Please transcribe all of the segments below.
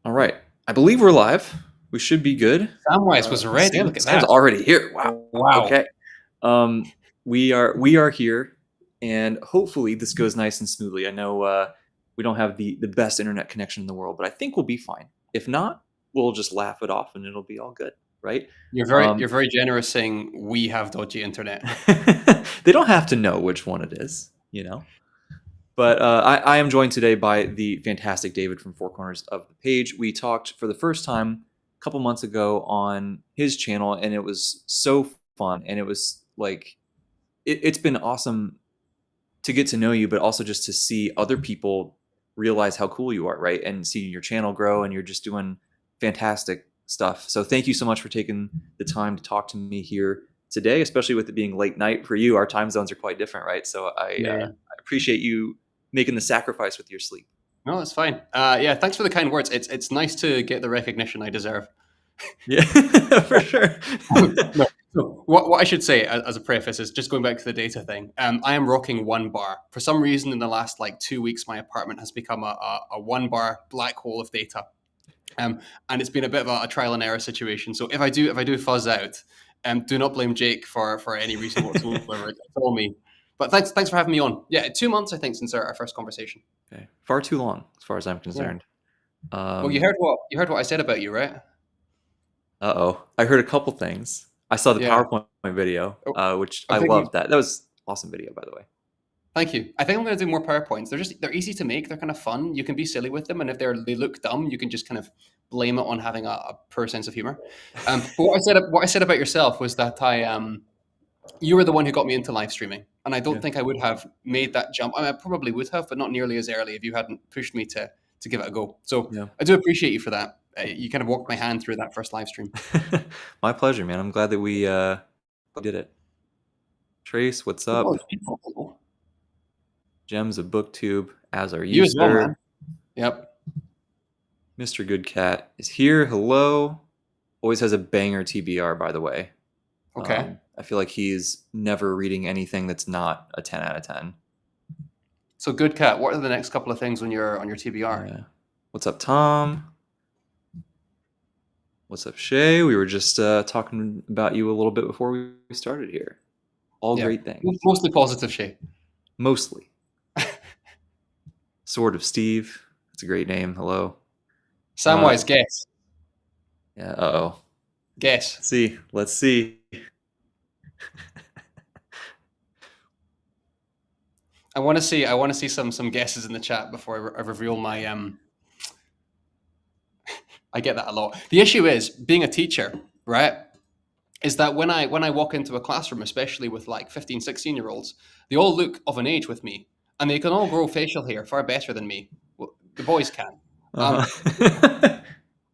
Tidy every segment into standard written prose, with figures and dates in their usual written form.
All right. I believe we're live. We should be good. Samwise was ready. Look at Sam's that. already here. Wow. Wow. Okay. We are here, and hopefully this goes nice and smoothly. I know we don't have the best internet connection in the world, but I think we'll be fine. If not, we'll just laugh it off, and it'll be all good, right? You're very generous saying we have dodgy internet. They don't have to know which one it is, you know. But I am joined today by the fantastic David from Four Corners of the Page. We talked for the first time a couple months ago on his channel, and it was so fun. And it was like, it's been awesome to get to know you, but also just to see other people realize how cool you are, right? And see your channel grow, and you're just doing fantastic stuff. So thank you so much for taking the time to talk to me here today, especially with it being late night for you. Our time zones are quite different, right? So I appreciate you making the sacrifice with your sleep. No, that's fine. Yeah, thanks for the kind words. It's nice to get the recognition I deserve. Yeah, for sure. No. So what I should say as a preface is just going back to the data thing. I am rocking 1 bar. For some reason, in the last 2 weeks, my apartment has become a 1 bar black hole of data, and it's been a bit of a trial and error situation. So if I do fuzz out, do not blame Jake for any reason whatsoever. It's all me. But thanks for having me on. Yeah, 2 months I think since our first conversation. Okay. Far too long, as far as I'm concerned. Well, you heard what I said about you, right? I heard a couple things. I saw the Yeah. PowerPoint video, Oh, which I'm I thinking. loved. That was awesome video, by the way. Thank you. I think I'm going to do more PowerPoints. They're easy to make. They're kind of fun. You can be silly with them, and if they look dumb, you can just kind of blame it on having a poor sense of humor. But what I said about yourself was that you were the one who got me into live streaming, and I don't Yeah. think I would have made that jump. I mean, I probably would have, but not nearly as early if you hadn't pushed me to give it a go. So Yeah. I do appreciate you for that. You kind of walked my hand through that first live stream. My pleasure, man. I'm glad that we did it. Trace, what's Oh, up? it's beautiful. Gems of BookTube, as are You you, as well, sir. man. Yep. Mr. Good Cat is here. Hello. Always has a banger TBR, by the way. Okay. I feel like he's never reading anything that's not a 10 out of 10. So, Good Cat, what are the next couple of things on your TBR? Yeah. What's up, Tom? What's up, Shay? We were just talking about you a little bit before we started here. All great things. Mostly positive, Shay. Mostly. Sword of Steve. That's a great name. Hello. Samwise, guess. Yeah. Uh-oh. Guess. Let's see. I want to see some guesses in the chat before I reveal my I get that a lot. The issue is being a teacher, right? Is that when I walk into a classroom, especially with 15, 16-year-olds, they all look of an age with me, and they can all grow facial hair far better than me. Well, the boys can.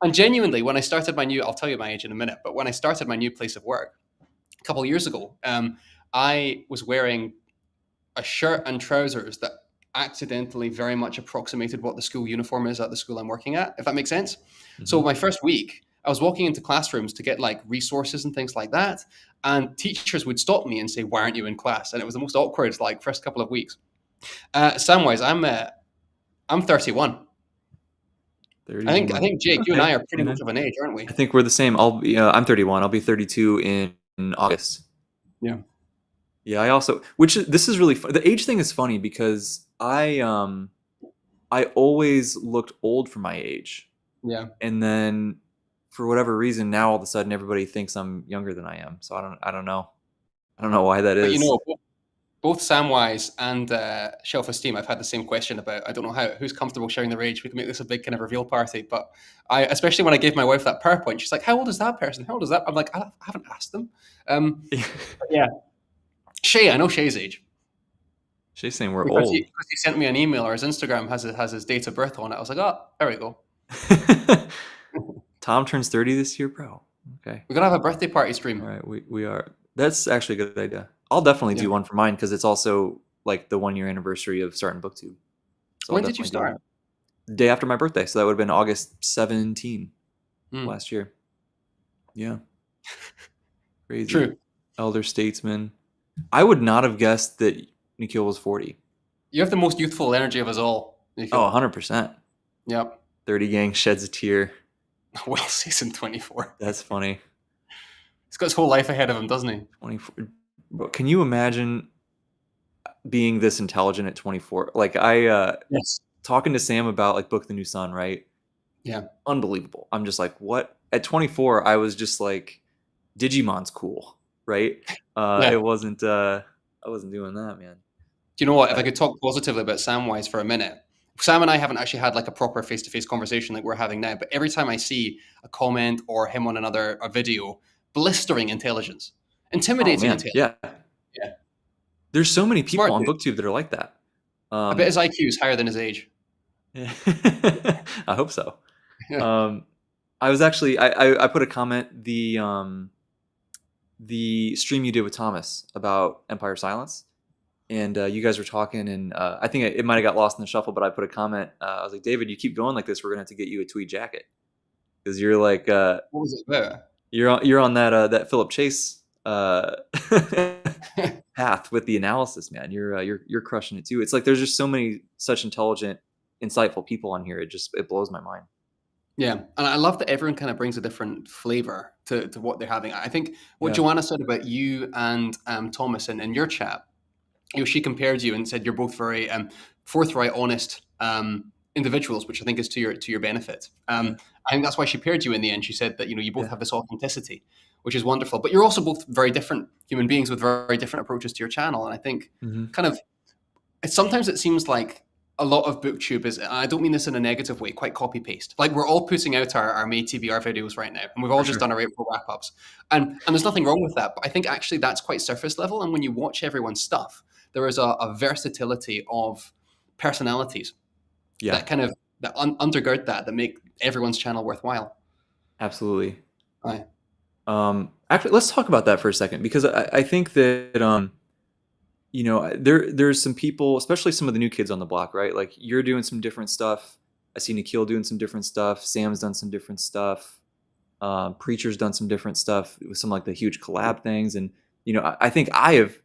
And genuinely, when I started I'll tell you my age in a minute, but when I started my new place of work a couple of years ago, I was wearing a shirt and trousers that accidentally very much approximated what the school uniform is at the school I'm working at, if that makes sense. Mm-hmm. So my first week, I was walking into classrooms to get resources and things like that, and teachers would stop me and say, "Why aren't you in class?" And it was the most awkward first couple of weeks. Samwise, I'm 31. 31. I think Jake, you and I are pretty much of an age, aren't we? I think we're the same. I'm 31. I'll be 32 in August. Yeah. Yeah, this is really fun. The age thing is funny because I always looked old for my age. Yeah. And then for whatever reason, now all of a sudden everybody thinks I'm younger than I am. So I don't know. I don't know why that is. But both Samwise and Shelf Esteem, I've had the same question about. I don't know who's comfortable sharing their age. We can make this a big kind of reveal party. But especially when I gave my wife that PowerPoint, she's like, "How old is that person? How old is that?" I'm like, I haven't asked them. Yeah. Shay, I know Shay's age. Shay's saying we're old. Because he sent me an email, or his Instagram has his date of birth on it. I was like, oh, there we go. Tom turns 30 this year, bro. Okay. We're going to have a birthday party stream. All right, we are. That's actually a good idea. I'll definitely do one for mine because it's also the 1 year anniversary of starting BookTube. So when did you start? Day after my birthday. So that would have been August 17 last year. Yeah. Crazy. True. Elder statesman. I would not have guessed that Nikhil was 40. You have the most youthful energy of us all, Nikhil. Oh, 100%. Yep. 30 Gang sheds a tear. Well, season 24. That's funny. He's got his whole life ahead of him, doesn't he? 24. But can you imagine being this intelligent at 24? Like I Yes. talking to Sam about like Book the New Sun, right? Yeah. Unbelievable. I'm just like, what? At 24, I was just like, Digimon's cool, right? Yeah. It wasn't. I wasn't doing that, man. Do you know what? If I Uh, could talk positively about Samwise for a minute, Sam and I haven't actually had like a proper face-to-face conversation like we're having now. But every time I see a comment or him on a video, blistering intelligence, oh intimidating man, intelligence. yeah. Yeah, There's so many people smart on dude. BookTube that are like that. I bet Um, his IQ is higher than his age. I hope so. Yeah. Um, I was actually I put a comment the stream you did with Thomas about Empire Silence, and you guys were talking, and I think it might have got lost in the shuffle, but I put a comment. I was like, David, you keep going like this, we're gonna have to get you a tweed jacket because you're like What was it about? you're on that that Philip Chase path with the analysis, man. You're crushing it too. It's like there's just so many such intelligent, insightful people on here. It blows my mind. Yeah, and I love that everyone kind of brings a different flavor to what they're having. I think what Yeah. Joanna said about you and Thomas in your chat, she compared you and said you're both very forthright, honest individuals, which I think is to your benefit. Yeah. I think that's why she paired you in the end. She said that you both Yeah. have this authenticity, which is wonderful. But you're also both very different human beings with very different approaches to your channel. And I think Hmm. kind of sometimes it seems like a lot of booktube is, and I don't mean this in a negative way, quite copy paste. Like we're all putting out our May TBR videos right now, and we've all For just sure. done our April wrap ups, and there's nothing wrong with that. But I think actually that's quite surface level. And when you watch everyone's stuff, there is a versatility of personalities Yeah. that kind of undergird that make everyone's channel worthwhile. Absolutely. Aye. Actually, let's talk about that for a second because I think that there's some people, especially some of the new kids on the block, right? Like you're doing some different stuff. I see Nikhil doing some different stuff. Sam's done some different stuff. Preacher's done some different stuff with some like the huge collab things, and I think I have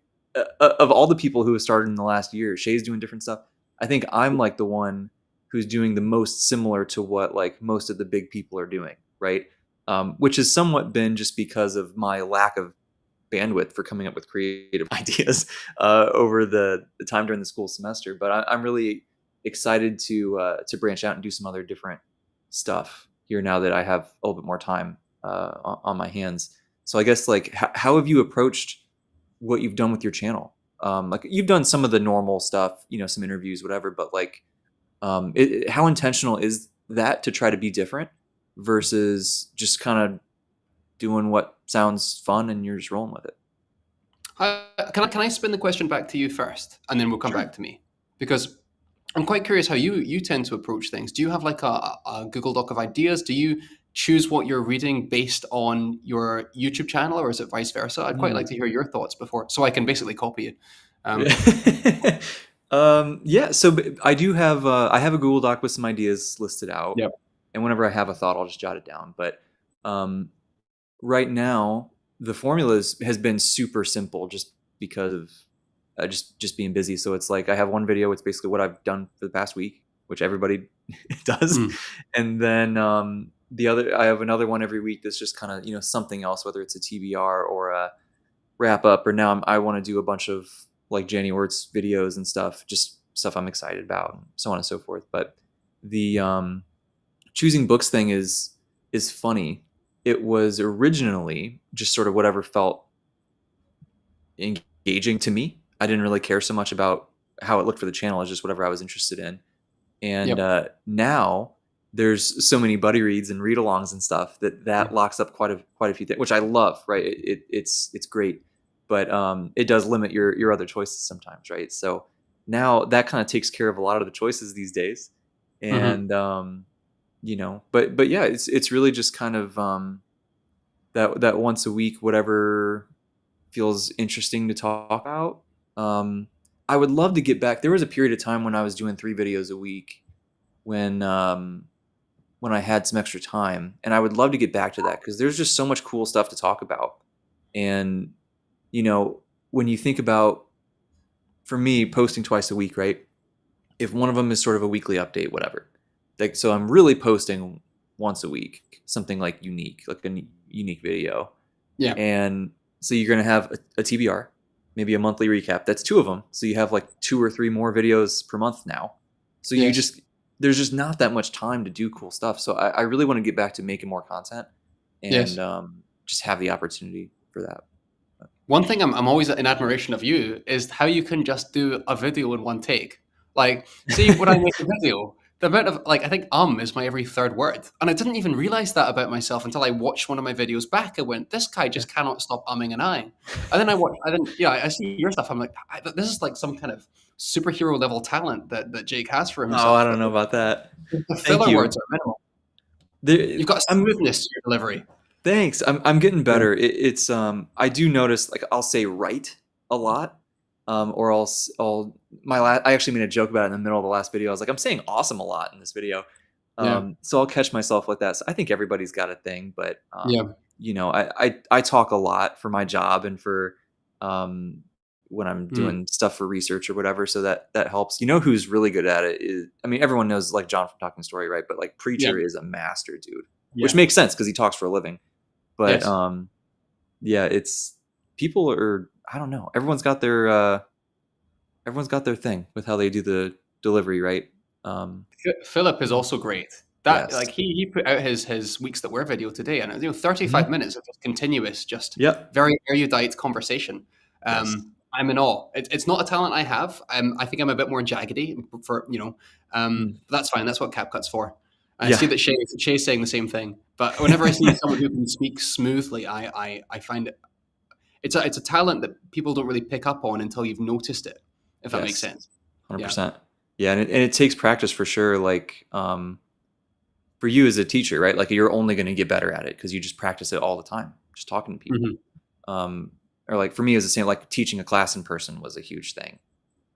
of all the people who have started in the last year, Shay's doing different stuff. I think I'm like the one who's doing the most similar to what like most of the big people are doing, right? Which has somewhat been just because of my lack of bandwidth for coming up with creative ideas over the time during the school semester. But I'm really excited to branch out and do some other different stuff here now that I have a little bit more time on my hands. So I guess like how have you approached what you've done with your channel? Like you've done some of the normal stuff, some interviews, whatever. But like, how intentional is that to try to be different versus just kind of doing what sounds fun and you're just rolling with it? Can I spin the question back to you first, and then we'll come Sure. back to me? Because I'm quite curious how you tend to approach things. Do you have like a Google Doc of ideas? Do you choose what you're reading based on your YouTube channel, or is it vice versa? I'd quite like Mm. to hear your thoughts before, so I can basically copy it. Um, Yeah, so I have a Google Doc with some ideas listed out, yep. and whenever I have a thought, I'll just jot it down. But um, right now, the formula has been super simple, just because of just being busy. So it's like I have one video. It's basically what I've done for the past week, which everybody does, Mm. and then I have another one every week that's just kind of something else, whether it's a TBR or a wrap up, or now I want to do a bunch of like Jenny Orts videos and stuff, just stuff I'm excited about, and so on and so forth. But the choosing books thing is funny. It was originally just sort of whatever felt engaging to me. I didn't really care so much about how it looked for the channel. It's just whatever I was interested in. And Yep. now there's so many buddy reads and read-alongs and stuff that Yeah. locks up quite a few things, which I love. Right? It's great, but it does limit your other choices sometimes, right? So now that kind of takes care of a lot of the choices these days, Hmm. and but yeah, it's really just kind of that once a week, whatever feels interesting to talk about. Um, I would love to get back. There was a period of time when I was doing 3 videos a week when when I had some extra time, and I would love to get back to that because there's just so much cool stuff to talk about. And you know, when you think about, for me, posting twice a week, right? If one of them is sort of a weekly update, whatever, like, so I'm really posting once a week, something like unique, like a unique video. Yeah. And so you're going to have a TBR, maybe a monthly recap. That's two of them. So you have like 2 or 3 more videos per month now. So you Yes. just, there's just not that much time to do cool stuff. So I really want to get back to making more content and Yes. just have the opportunity for that. One thing I'm always in admiration of you is how you can just do a video in one take. Like, see, when I make a video, the amount of, like, I think is my every third word. And I didn't even realize that about myself until I watched one of my videos back. I went, this guy Yeah. just cannot stop umming and ahhing. And then I see your stuff. I'm like, this is like some kind of superhero level talent that Jake has for Oh, I himself. don't That know about that. the Thank filler you. words are minimal. There, You've got a I'm smoothness to your delivery. Thanks. I'm getting Yeah. better. It's I do notice, like, I'll say right a lot, or I'll I actually made a joke about it in the middle of the last video. I was like, I'm saying awesome a lot in this video. Yeah. So I'll catch myself like that. So I think everybody's got a thing, but Yeah. I talk a lot for my job and for um when I'm Mm. doing stuff for research or whatever. So that helps. You know who's really good at it is, I mean, everyone knows like John from Talking Story, right? But like Yeah. Preacher is a master, dude, which Yeah. makes sense because he talks for a living. But Yes. yeah, it's people are, I don't know. Everyone's got their thing with how they do the delivery, right? Um, Philip is also great. That, yes. like, he put out his weeks that were video today, and 35 Mhm. minutes of just continuous, just Yep. very erudite conversation. Yes. I'm in awe. It's not a talent I have. I think I'm a bit more jaggedy for Mm. but that's fine. That's what CapCut's for. I Yeah. see that Shay's saying the same thing. But whenever I see someone who can speak smoothly, I find it's a talent that people don't really pick up on until you've noticed it. If that makes Yes. sense. Yeah. 100%. Yeah, and it takes practice for sure. Like for you as a teacher, right? Like you're only going to get better at it because you just practice it all the time, just talking to people. Hmm. Um, or like for me as the same, like teaching a class in person was a huge thing.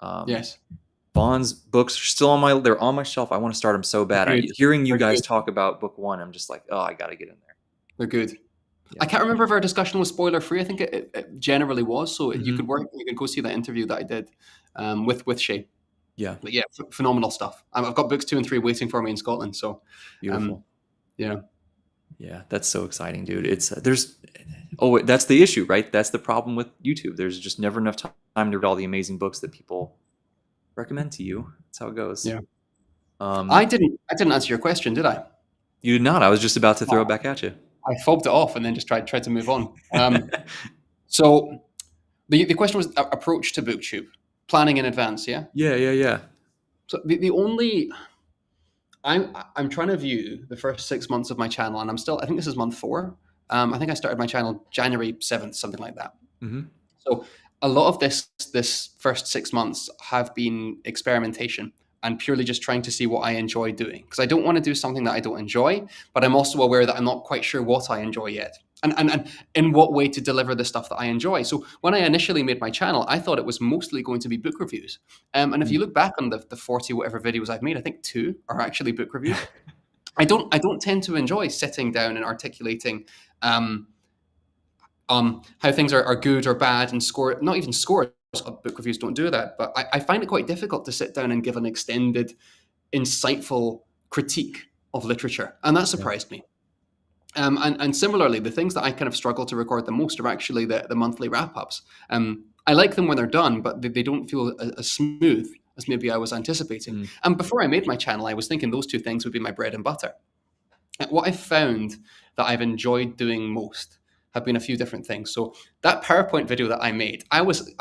Um, Yes. Vaughn's books are still they're on my shelf. I want to start them so bad. They're good. Hearing you They're guys good. talk about book one, I'm just like, oh, I got to get in there. They're good. I Yeah. can't remember if our discussion was spoiler free. I think it generally was. So Hmm. you could go see that interview that I did with Shay. Yeah. But yeah, phenomenal stuff. I've got books 2 and 3 waiting for me in Scotland. So um, Beautiful. yeah, Yeah. That's so exciting, dude. It's, that's the issue, right? That's the problem with YouTube. There's just never enough time to read all the amazing books that people recommend to you. That's how it goes. yeah. Um, I didn't answer your question, did I? you did not. I was just about to throw it Oh, back at you. I fobbed it off and then just tried to move on. So the question was approach to BookTube, planning in advance. Yeah. Yeah, yeah, yeah. So the only I'm trying to view the first 6 months of my channel, and I think this is month 4. I think I started my channel January 7th, something like that. Hmm. So a lot of this first 6 months have been experimentation and purely just trying to see what I enjoy doing, because I don't want to do something that I don't enjoy, but I'm also aware that I'm not quite sure what I enjoy yet. And in what way to deliver the stuff that I enjoy. So when I initially made my channel, I thought it was mostly going to be book reviews. And if you look back on the 40 whatever videos I've made, I think 2 are actually book reviews. I don't tend to enjoy sitting down and articulating um, how things are good or bad and score, not even scores. Book reviews don't do that, but I find it quite difficult to sit down and give an extended, insightful critique of literature, and that Yeah. surprised me. And similarly, the things that I kind of struggle to record the most are actually the monthly wrap ups. I like them when they're done, but they don't feel as smooth as maybe I was anticipating. Mm. And before I made my channel, I was thinking those 2 things would be my bread and butter. What I've found that I've enjoyed doing most have been a few different things. So that PowerPoint video that I made, I was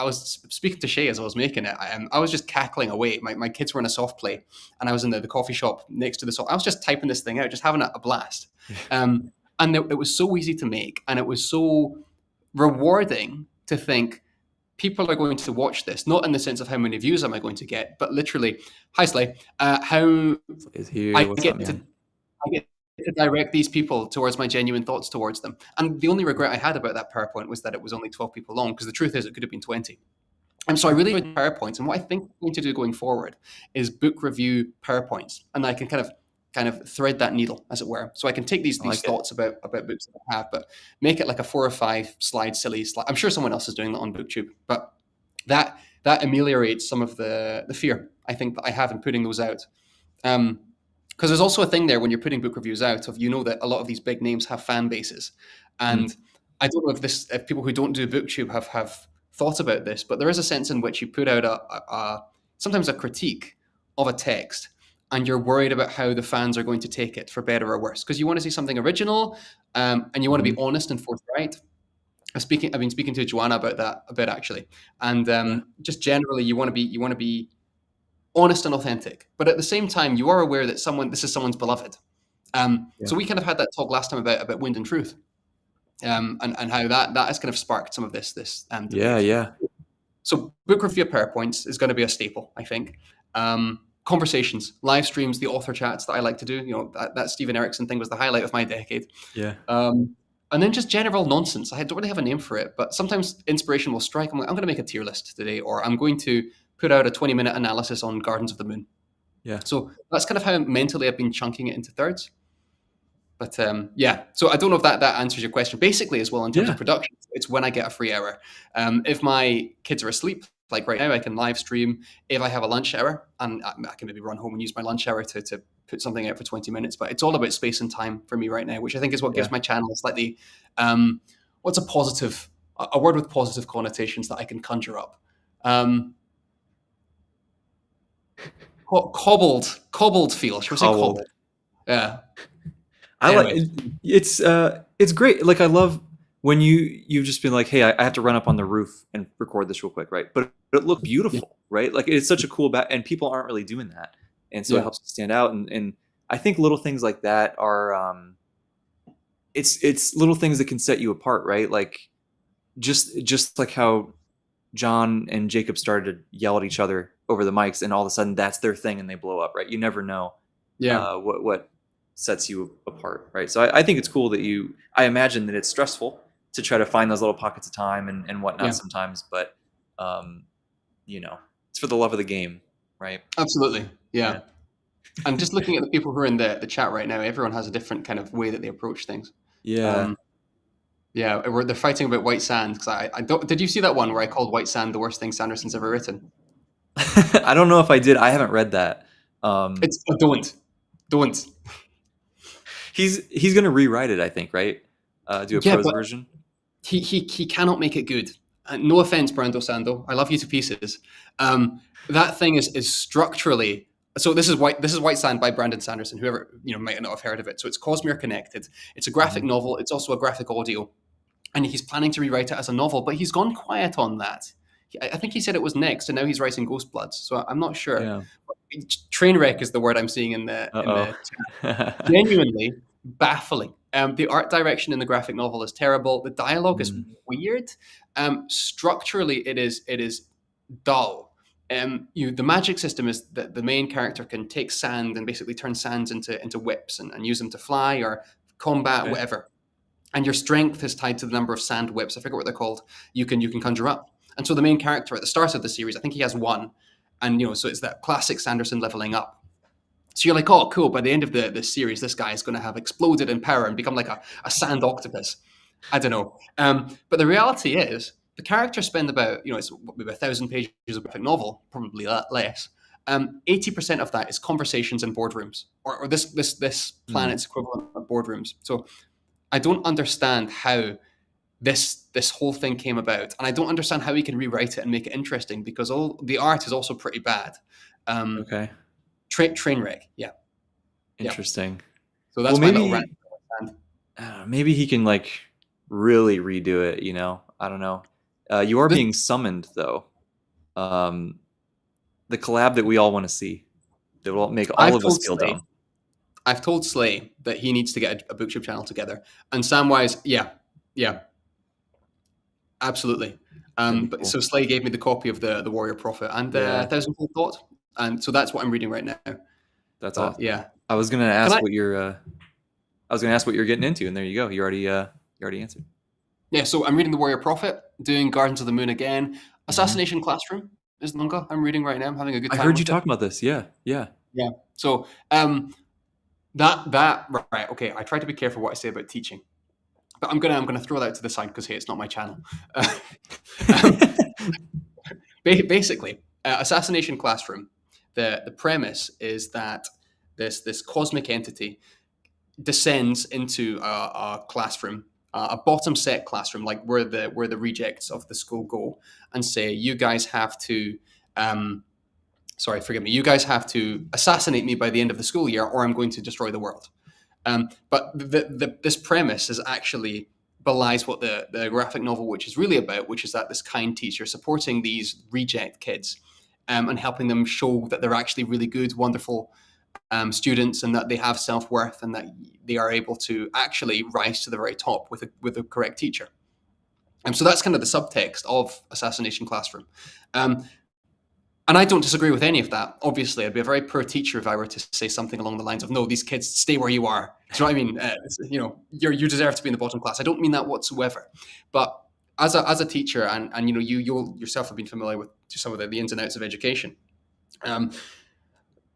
speaking to Shay as I was making it. I was just cackling away. My kids were in a soft play, and I was in the coffee shop next to the soft. I was just typing this thing out, just having a blast. And it was so easy to make, and it was so rewarding to think people are going to watch this, not in the sense of how many views am I going to get, but literally, hi Slay, how Is here. I What's up, get to man? I get to direct these people towards my genuine thoughts towards them. And the only regret I had about that PowerPoint was that it was only 12 people long, because the truth is it could have been 20. And so I really enjoyed PowerPoints. And what I think I'm going to do going forward is book review PowerPoints. And I can kind of thread that needle, as it were. So I can take these I like it. thoughts about books that I have, but make it like a 4 or 5 slide silly slide. I'm sure someone else is doing that on BookTube, but that ameliorates some of the fear I think that I have in putting those out. Because there's also a thing there when you're putting book reviews out of, that a lot of these big names have fan bases, Mm. and I don't know if people who don't do booktube have thought about this, but there is a sense in which you put out sometimes a critique of a text, and you're worried about how the fans are going to take it for better or worse, because you want to see something original, and you want to be Mhm. honest and forthright. I've been speaking to Joanna about that a bit actually, and Yeah. just generally you want to be honest and authentic, but at the same time you are aware that this is someone's beloved. Yeah. So we kind of had that talk last time about Wind and Truth, and how that has kind of sparked some of this Yeah. debate. Yeah. So book review PowerPoints is going to be a staple, I think. Conversations, live streams, the author chats that I like to do. That Stephen Erickson thing was the highlight of my decade. Yeah. And then just general nonsense. I don't really have a name for it, but sometimes inspiration will strike. I'm like, I'm going to make a tier list today, or I'm going to put out a 20-minute analysis on Gardens of the Moon. Yeah. So that's kind of how mentally I've been chunking it into thirds. But yeah, so I don't know if that answers your question. Basically, as well, in terms of Yeah. production, it's when I get a free hour. If my kids are asleep, like right now, I can live stream. If I have a lunch hour, and I can maybe run home and use my lunch hour to put something out for 20 minutes. But it's all about space and time for me right now, which I think is what Yeah. gives my channel a slightly, what's a word with positive connotations that I can conjure up. Cobbled feel. Should we say Cobbled. cobbled? Yeah. I like Anyways, it's great. Like I love when you've just been like, hey, I have to run up on the roof and record this real quick, right? But it looked yeah, beautiful, right? Like it's such a cool and people aren't really doing that, and so it yeah, helps you stand out. And I think little things like that are it's little things that can set you apart, right? Like just like how John and Jacob started to yell at each other over the mics, and all of a sudden that's their thing, and they blow up, right? You never know yeah, what sets you apart, right? So I think it's cool that I imagine that it's stressful to try to find those little pockets of time and whatnot yeah. sometimes, but um, it's for the love of the game, right? Absolutely. Yeah. Yeah. And just looking at the people who are in the chat right now, everyone has a different kind of way that they approach things. Yeah. Um, yeah, they're fighting about White Sand because I don't. Did you see that one where I called White Sand the worst thing Sanderson's ever written? I don't know if I did. I haven't read that. It's don't. He's gonna rewrite it, I think, right? Do a Yeah, prose but version. he cannot make it good. No offense, Brando Sando, I love you to pieces. That thing is structurally. So this is White Sand by Brandon Sanderson. Whoever might not have heard of it. So it's Cosmere connected. It's a graphic Mhm. novel. It's also a graphic audio, and he's planning to rewrite it as a novel. But he's gone quiet on that. I think he said it was next, and now he's writing Ghost Bloods. So I'm not sure. Yeah. Trainwreck is the word I'm seeing in the Uh-oh. genuinely baffling. The art direction in the graphic novel is terrible. The dialogue is Mm. weird. Structurally, it is dull. The magic system is that the main character can take sand and basically turn sands into whips and use them to fly or combat, Okay. whatever. And your strength is tied to the number of sand whips. I forget what they're called. You can conjure up. And so the main character at the start of the series, I think he has one, and so it's that classic Sanderson leveling up. So you're like, oh, cool. By the end of the series, this guy is going to have exploded in power and become like a sand octopus. I don't know. But the reality is, the characters spend about, it's maybe 1,000 pages of graphic novel, probably less. 80% of that is conversations in boardrooms, or this Mm. planet's equivalent of boardrooms. So I don't understand how this whole thing came about, and I don't understand how he can rewrite it and make it interesting because all the art is also pretty bad. Um, Okay. train wreck, yeah. Yeah. Interesting. So Well, that's my little rant. maybe maybe he can like really redo it. I don't know. You are This, being summoned though. Um, the collab that we all want to see, that will make all I've of us told feel Slay. dumb. I've told Slay that he needs to get a booktube channel together. And Samwise, yeah, absolutely. That'd be But cool. so Slay gave me the copy of the Warrior Prophet and Yeah, Thousandfold Thought, and so that's what I'm reading right now. that's But awesome. yeah, I was gonna can ask I? what you're getting into, and there you go. You already answered. Yeah, so I'm reading the Warrior Prophet, doing Gardens of the Moon again. Hmm. Assassination Classroom is the manga I'm reading right now. I'm having a good I time heard you with it. talk about this. Yeah, yeah. Yeah. So that right. Okay, I try to be careful what I say about teaching, but I'm gonna throw that to the side because hey, it's not my channel. Um, basically, Assassination Classroom. The premise is that this cosmic entity descends into a classroom, a bottom set classroom, like where the rejects of the school go, and say, you guys have to, sorry, forgive me, you guys have to assassinate me by the end of the school year, or I'm going to destroy the world. But this premise is actually belies what the graphic novel, which is really about, which is that this kind teacher supporting these reject kids, and helping them show that they're actually really good, wonderful students, and that they have self-worth, and that they are able to actually rise to the very top with a correct teacher. So that's kind of the subtext of Assassination Classroom. And I don't disagree with any of that. Obviously, I'd be a very poor teacher if I were to say something along the lines of, no, these kids, stay where you are. Do you know what I mean? You deserve to be in the bottom class. I don't mean that whatsoever. But as a teacher, and you yourself have been familiar with some of the ins and outs of education,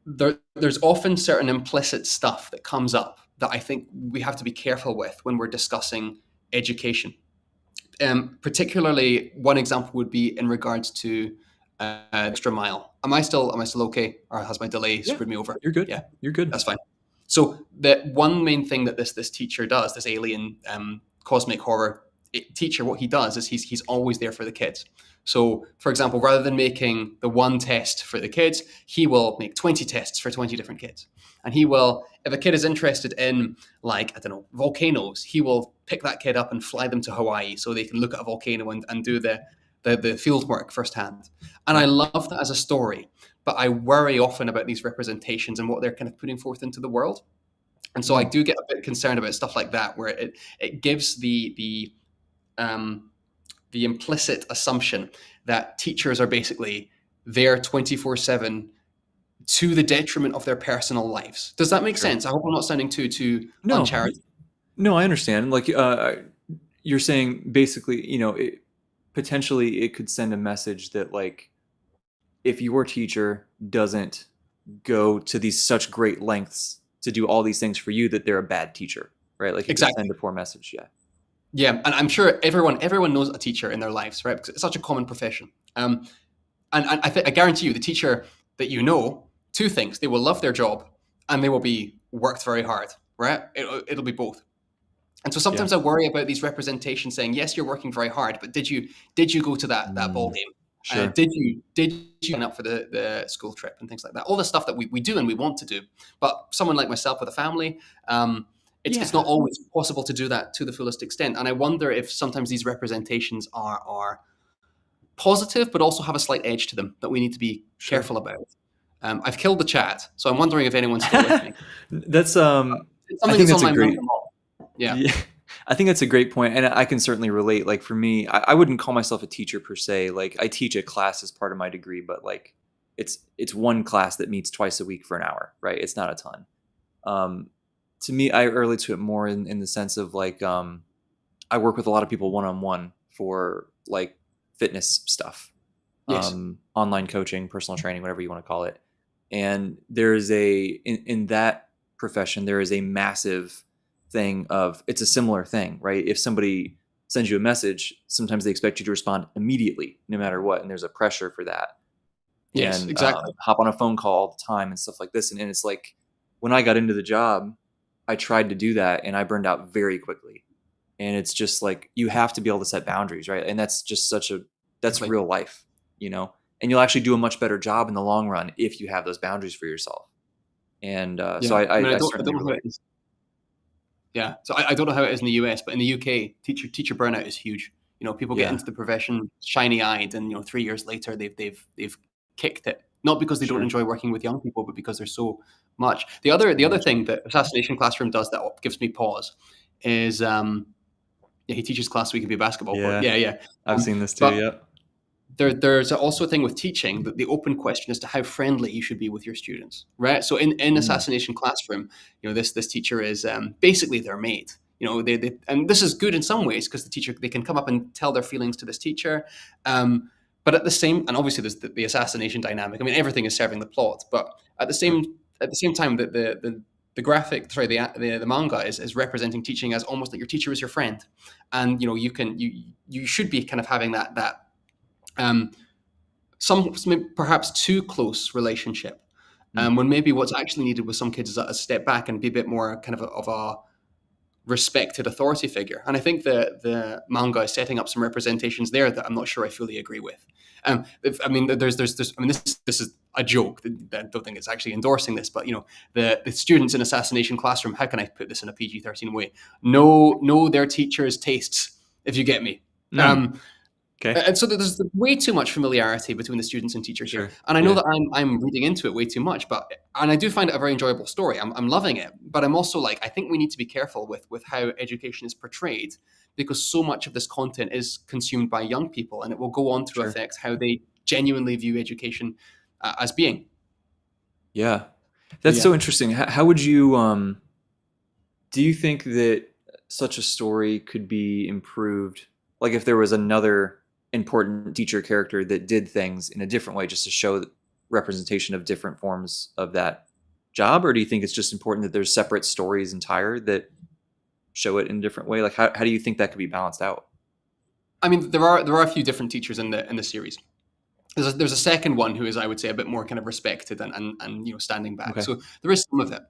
there's often certain implicit stuff that comes up that I think we have to be careful with when we're discussing education. Particularly, one example would be in regards to extra mile. Am I still okay, or has my delay screwed me over? You're good. Yeah, you're good. that's fine. So the one main thing that this teacher does, this alien cosmic horror teacher, what he does is he's always there for the kids. So, for example, rather than making the one test for the kids, he will make 20 tests for 20 different kids. And he will, if a kid is interested in, like, I don't know, volcanoes, he will pick that kid up and fly them to Hawaii so they can look at a volcano and do the field work firsthand. And I love that as a story, but I worry often about these representations and what they're kind of putting forth into the world. And so I do get a bit concerned about stuff like that, where it gives the implicit assumption that teachers are basically there 24/7 to the detriment of their personal lives. Does that make sense? I hope I'm not sounding too uncharitable. No, I understand. Like, you're saying basically, potentially it could send a message that, like, if your teacher doesn't go to these such great lengths to do all these things for you, that they're a bad teacher, right? Like, it could send a poor message. Yeah. Yeah, and I'm sure everyone knows a teacher in their lives, right? Because it's such a common profession. And I guarantee you, the teacher that you know, two things: they will love their job, and they will be worked very hard, right? It'll be both. And so sometimes I worry about these representations saying, yes, you're working very hard, but did you go to that ball game? Sure. Did you sign up for the school trip and things like that? All the stuff that we do and we want to do. But someone like myself with a family, it's not always possible to do that to the fullest extent. And I wonder if sometimes these representations are positive, but also have a slight edge to them that we need to be careful about. I've killed the chat, so I'm wondering if anyone's still with me. That's something I think that's that's on a my great. mind. Yeah. I think that's a great point, and I can certainly relate. Like, for me, I wouldn't call myself a teacher per se. Like, I teach a class as part of my degree, but, like, it's one class that meets twice a week for an hour, right? It's not a ton. To me, I relate to it more in the sense of, like, I work with a lot of people one-on-one for, like, fitness stuff, Yes. online coaching, personal training, whatever you want to call it. And there is in that profession, there is a massive thing of, it's a similar thing, right? If somebody sends you a message, sometimes they expect you to respond immediately, no matter what. And there's a pressure for that. Yes, and exactly. Hop on a phone call all the time and stuff like this. And it's like, when I got into the job, I tried to do that and I burned out very quickly. And it's just like, you have to be able to set boundaries, right? And that's just that's real life, and you'll actually do a much better job in the long run if you have those boundaries for yourself. And so I certainly relate. Yeah, so I don't know how it is in the US, but in the UK, teacher burnout is huge. People get into the profession shiny-eyed, and 3 years later they've kicked it. Not because they don't enjoy working with young people, but because there's so much. The other thing that Assassination Classroom does that gives me pause is he teaches class so we can be a basketball court. Yeah. I've seen this too. Yeah. There's also a thing with teaching, that the open question as to how friendly you should be with your students, right? So in Assassination Classroom, this teacher is basically their mate. They and this is good in some ways, because they can come up and tell their feelings to this teacher, but at the same, and obviously there's the assassination dynamic. I mean, everything is serving the plot, but at the same time, that the manga is representing teaching as almost like your teacher is your friend, and you should be kind of having that some perhaps too close relationship. Mm. when maybe what's actually needed with some kids is a step back and be a bit more kind of a respected authority figure. And I think the manga is setting up some representations there that I'm not sure I fully agree with. I mean, there's, I mean, this is a joke. I don't think it's actually endorsing this, but the students in assassination classroom. How can I put this in a PG-13 way? Know their teachers' tastes, if you get me. Mm. Um, Okay. and so there's way too much familiarity between the students and teachers here. Sure. And I know Yeah. that I'm reading into it way too much, and I do find it a very enjoyable story. I'm loving it. But I'm also like, I think we need to be careful with how education is portrayed, because so much of this content is consumed by young people, and it will go on to Sure. affect how they genuinely view education as being. Yeah. So That's yeah. so interesting. How would you do you think that such a story could be improved? Like if there was another important teacher character that did things in a different way just to show representation of different forms of that job? Or do you think it's just important that there's separate stories entire that show it in a different way? Like how do you think that could be balanced out? I mean, there are a few different teachers in the series. There's a second one who is, I would say, a bit more kind of respected and standing back. Okay. So there is some of it.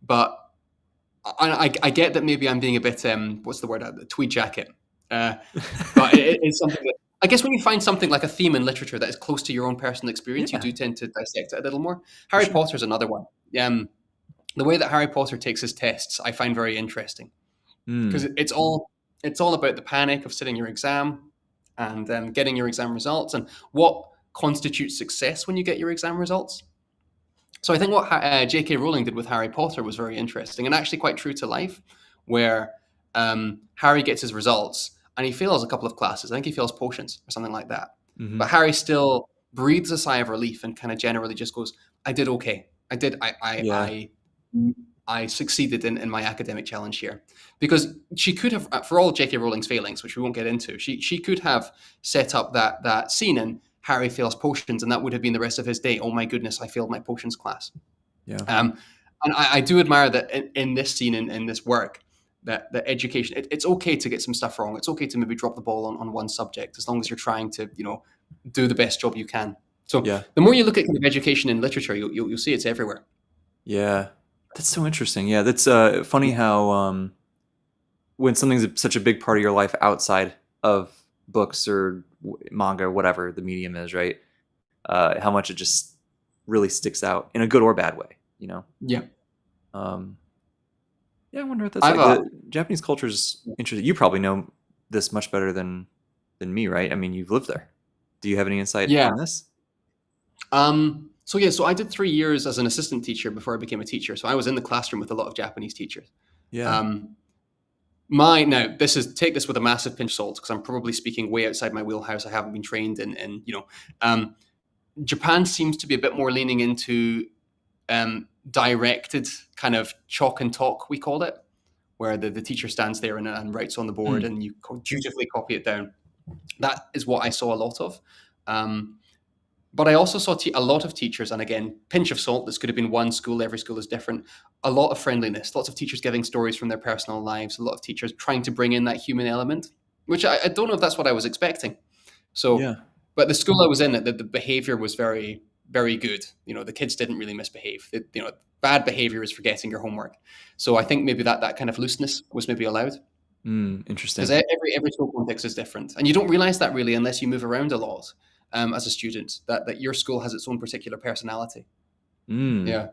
But I get that maybe I'm being a bit what's the word, a tweed jacket, uh, but it's something that I guess when you find something like a theme in literature that is close to your own personal experience, you Yeah, do tend to dissect it a little more. for Harry sure. Potter's another one. The way that Harry Potter takes his tests, I find very interesting, because Mm, it's all about the panic of sitting your exam and getting your exam results and what constitutes success when you get your exam results. So I think what J.K. Rowling did with Harry Potter was very interesting and actually quite true to life, where Harry gets his results and he fails a couple of classes. I think he fails potions or something like that. hmm. But Harry still breathes a sigh of relief and kind of generally just goes, "I did okay. I did. Yeah. I succeeded in my academic challenge here." Because she could have, for all J.K. Rowling's failings, which we won't get into, she could have set up that scene and Harry fails potions, and that would have been the rest of his day. Oh my goodness, I failed my potions class. Yeah. Um, and I do admire that in this scene, in this work, that education, it's okay to get some stuff wrong. It's okay to maybe drop the ball on one subject, as long as you're trying to, do the best job you can. So Yeah. the more you look at kind of education in literature, you'll see it's everywhere. Yeah. That's so interesting. Yeah, that's funny how when something's such a big part of your life outside of books or manga or whatever the medium is, right? How much it just really sticks out in a good or bad way, you know? Yeah. Um, yeah, I wonder what that's I've like. The Japanese culture is interesting. You probably know this much better than me, right? I mean, you've lived there. Do you have any insight yeah. on this? So I did 3 years as an assistant teacher before I became a teacher. So I was in the classroom with a lot of Japanese teachers. Yeah. Um, now take this with a massive pinch of salt, because I'm probably speaking way outside my wheelhouse. I haven't been trained um, Japan seems to be a bit more leaning into directed kind of chalk and talk, we call it, where the teacher stands there and writes on the board Mm. and you dutifully copy it down. That is what I saw a lot of. But I also saw a lot of teachers, and again, pinch of salt, this could have been one school, every school is different. A lot of friendliness, lots of teachers giving stories from their personal lives, a lot of teachers trying to bring in that human element, which I don't know if that's what I was expecting. So, Yeah. but the school I was in, the behavior was very, very good. The kids didn't really misbehave. Bad behavior is forgetting your homework. So I think maybe that kind of looseness was maybe allowed, because Interesting. every school context is different, and you don't realize that really unless you move around a lot as a student. That your school has its own particular personality. Mm. Yeah, I don't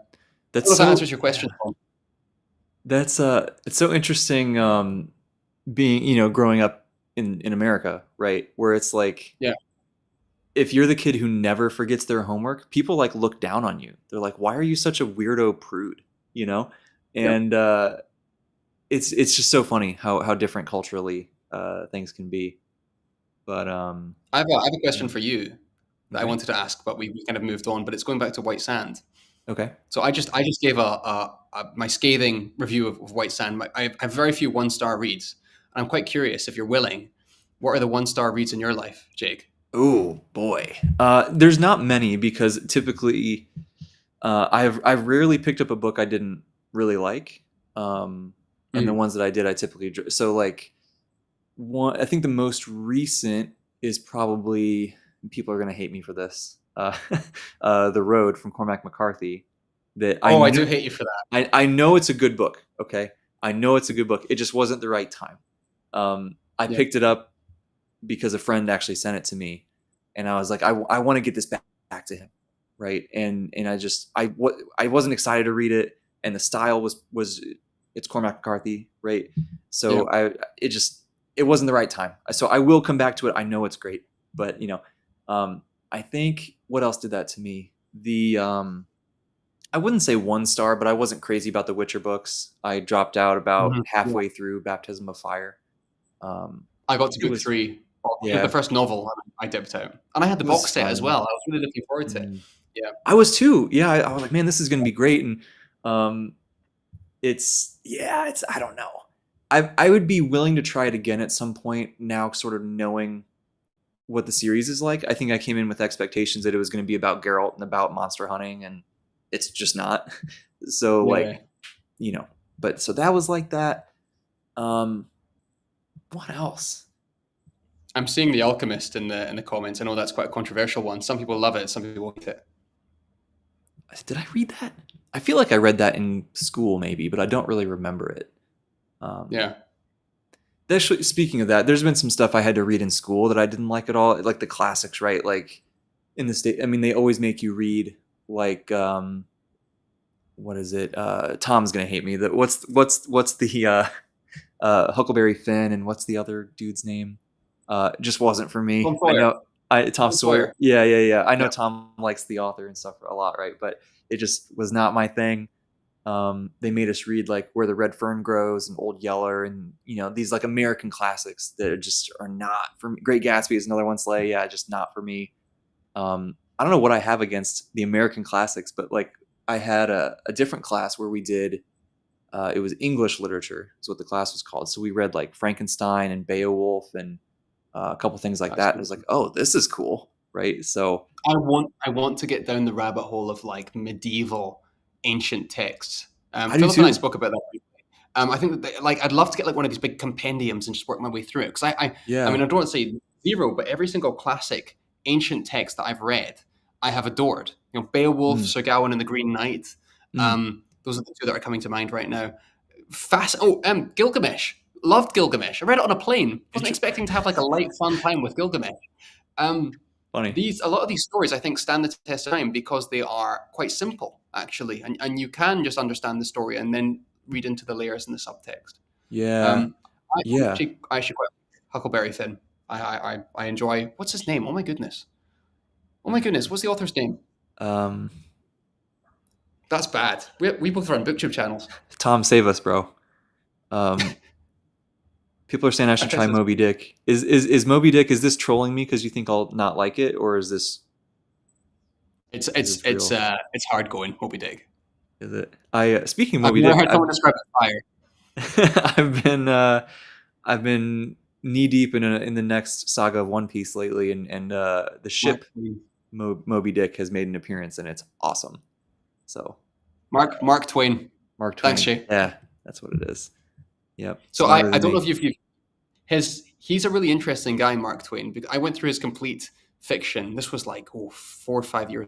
That's know if that so answers your yeah. question, Tom. That's it's so interesting being, growing up in America, right? Where it's like Yeah, if you're the kid who never forgets their homework, people like look down on you. They're like, "Why are you such a weirdo prude?" You know? yeah. And it's just so funny how different culturally things can be. But I have a yeah. question for you that I Okay. wanted to ask, but we kind of moved on. But it's going back to White Sand. Okay. So I just gave my scathing review of White Sand. I have very few 1-star reads, and I'm quite curious if you're willing. What are the 1-star reads in your life, Jake? Oh boy. There's not many because typically I've rarely picked up a book I didn't really like, and the Mm. ones that I did, I typically so like one. I think the most recent is probably people are gonna hate me for this. uh, The Road from Cormac McCarthy. That Oh, I do hate you for that. I know it's a good book. Okay, I know it's a good book. It just wasn't the right time. I Yeah. picked it up because a friend actually sent it to me, and I was like, I want to get this back to him, right? And I wasn't excited to read it, and the style was it's Cormac McCarthy, right? Yeah. So it wasn't the right time. So I will come back to it. I know it's great, but I think what else did that to me? I wouldn't say 1 star, but I wasn't crazy about the Witcher books. I dropped out about Yeah. halfway through Baptism of Fire. I got to It book was 3, the yeah, first novel, and I dipped out. And I had the it was box set as well. fun. I was really looking forward to it. Mm. Yeah. I was too. Yeah, I was like, man, this is gonna be great. And um, it's I don't know. I would be willing to try it again at some point now, sort of knowing what the series is like. I think I came in with expectations that it was going to be about Geralt and about monster hunting, and it's just not. So Yeah. like, but so that was like that. Um, what else? I'm seeing The Alchemist in the comments. I know that's quite a controversial one. Some people love it, some people hate it. Did I read that? I feel like I read that in school, maybe, but I don't really remember it. Um, Yeah. Actually, speaking of that, there's been some stuff I had to read in school that I didn't like at all, like the classics, right? Like in the state, I mean, they always make you read like what is it? Tom's gonna hate me. That what's the Huckleberry Finn and what's the other dude's name? Just wasn't for Tom me. I Sawyer. know Tom Tom Sawyer. Sawyer. Yeah, yeah, yeah. I know Yeah. Tom likes the author and stuff a lot, right? But it just was not my thing. They made us read like Where the Red Fern Grows and Old Yeller, and these like American classics that are not for me. Great Gatsby is another one. Slay, yeah, just not for me. I don't know what I have against the American classics, but like I had a different class where we did it was English literature is what the class was called. So we read like Frankenstein and Beowulf and a couple things like That's that. And it was like, cool. oh, this is cool, right? So I want to get down the rabbit hole of like medieval ancient texts. I do Philip and I too. spoke about that. I think that like I'd love to get like one of these big compendiums and just work my way through it because I mean Yeah. I don't want to say zero, but every single classic ancient text that I've read, I have adored. Beowulf, Mm, Sir Gawain and the Green Knight. mm. Those are the two that are coming to mind right now. Gilgamesh. Loved Gilgamesh. I read it on a plane. Wasn't expecting to have like a light, fun time with Gilgamesh. Um, Funny. a lot of these stories I think stand the test of time because they are quite simple actually, and you can just understand the story and then read into the layers in the subtext. Yeah. Um, I Yeah. actually quite Huckleberry Finn. I enjoy. What's his name? Oh my goodness. Oh my goodness. What's the author's name? Um, That's bad. We both run booktube channels. Tom, save us, bro. Um, People are saying I should try This is Moby Dick. Is Moby Dick? Is this trolling me because you think I'll not like it, or it's is it's this it's real? uh it's hard going. Moby Dick. Is it? I speaking of I've Moby never Dick, heard someone describe it fire. I've been knee deep in the next saga of One Piece lately, and the Mark ship Twain. Moby Dick has made an appearance, and it's awesome. So Mark Twain. Mark Thanks, Twain, Shay. yeah, that's what it is. Yep, So I, smarter I than don't know me. if you've he's a really interesting guy, Mark Twain. I went through his complete fiction. This was like 4 or 5 years.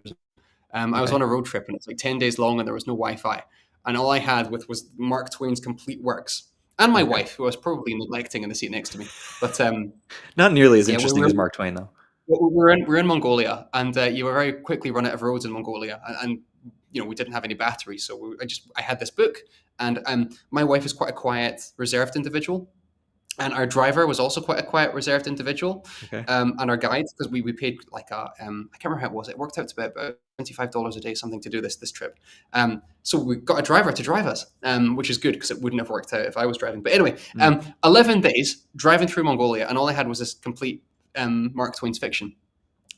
I was Okay, on a road trip and it's like 10 days long and there was no Wi-Fi, and all I had with was Mark Twain's complete works and my okay, wife, who I was probably neglecting in the seat next to me. But not nearly as yeah, interesting as Mark Twain though. we're in Mongolia, and you were very quickly run out of roads in Mongolia, and we didn't have any batteries, so I had this book, and my wife is quite a quiet, reserved individual, and our driver was also quite a quiet, reserved individual, Okay, and our guide because we paid like I can't remember how it was. It worked out to about $25 a day, something to do this trip. So we got a driver to drive us, which is good because it wouldn't have worked out if I was driving. But anyway, mm. 11 days driving through Mongolia, and all I had was this complete Mark Twain's fiction.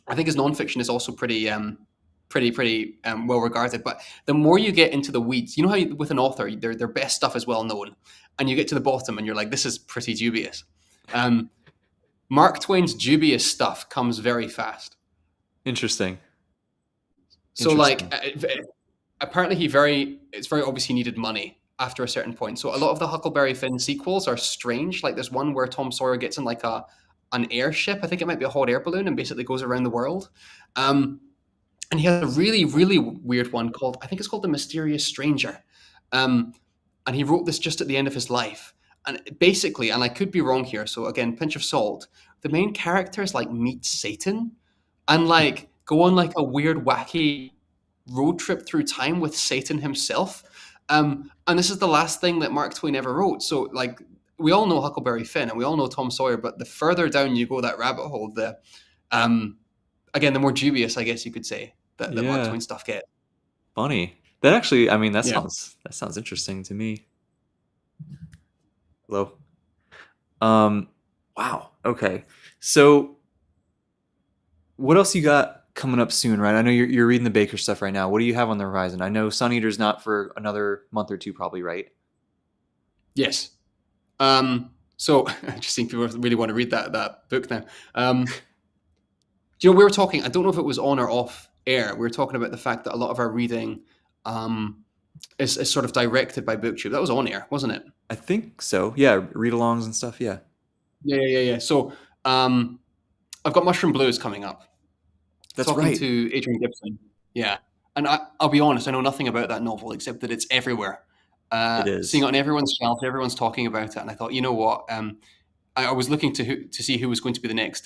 I think his nonfiction is also pretty well regarded. But the more you get into the weeds, you know how with an author, their best stuff is well known, and you get to the bottom, and you're like, this is pretty dubious. Um, Mark Twain's dubious stuff comes very fast. Interesting, So like, interesting. apparently it's very obvious he needed money after a certain point. So a lot of the Huckleberry Finn sequels are strange. Like there's one where Tom Sawyer gets in like an airship. I think it might be a hot air balloon and basically goes around the world. Um, and he has a really, really weird one called, I think it's called The Mysterious Stranger. Um, and he wrote this just at the end of his life. And basically, and I could be wrong here, so again, pinch of salt, the main characters like meet Satan and like go on like a weird, wacky road trip through time with Satan himself. And this is the last thing that Mark Twain ever wrote. So like we all know Huckleberry Finn and we all know Tom Sawyer, but the further down you go that rabbit hole, the um, again, the more dubious, I guess you could say, that Mark Yeah, Twain stuff gets. funny. That actually, I mean, Yeah. that sounds interesting to me. Hello. Um, wow. Okay. So, what else you got coming up soon? Right. I know you're reading the Baker stuff right now. What do you have on the horizon? I know Sun Eater's not for another month or two, probably. Right. Yes. So I just think people really want to read that book now. We were talking, I don't know if it was on or off air, we were talking about the fact that a lot of our reading um, is sort of directed by BookTube. That was on air, wasn't it? I think so. Yeah. Read-alongs and stuff. Yeah. Yeah. So um, I've got Mushroom Blues coming up. That's Talking right. to Adrian Gibson. Yeah. And I'll be honest, I know nothing about that novel except that it's everywhere. It Seeing it is. on everyone's shelf, everyone's talking about it. And I thought, you know what? I was looking to see who was going to be the next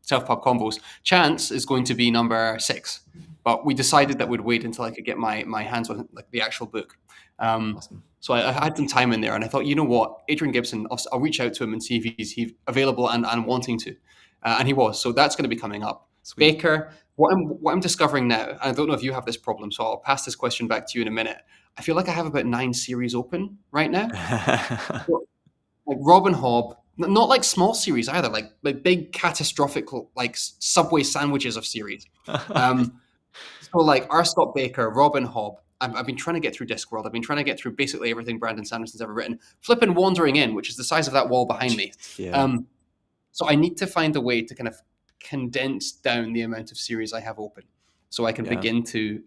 Self Pub Combos. Chance is going to be number 6, but we decided that we'd wait until I could get my hands on like the actual book. Um, Awesome. so I had some time in there, and I thought, you know what, Adrian Gibson, I'll reach out to him and see if he's available and wanting to, and he was. So that's going to be coming up. Sweet. Baker, what I'm discovering now, and I don't know if you have this problem, so I'll pass this question back to you in a minute. I feel like I have about 9 series open right now. So, like Robin Hobb, not like small series either, like big catastrophic like Subway sandwiches of series. Um, so like R. Scott Baker, Robin Hobb. I've been trying to get through Discworld. I've been trying to get through basically everything Brandon Sanderson's ever written. Flipping Wandering In, which is the size of that wall behind me. Jeez. Yeah. Um, so I need to find a way to kind of condense down the amount of series I have open, so I can Yeah. begin to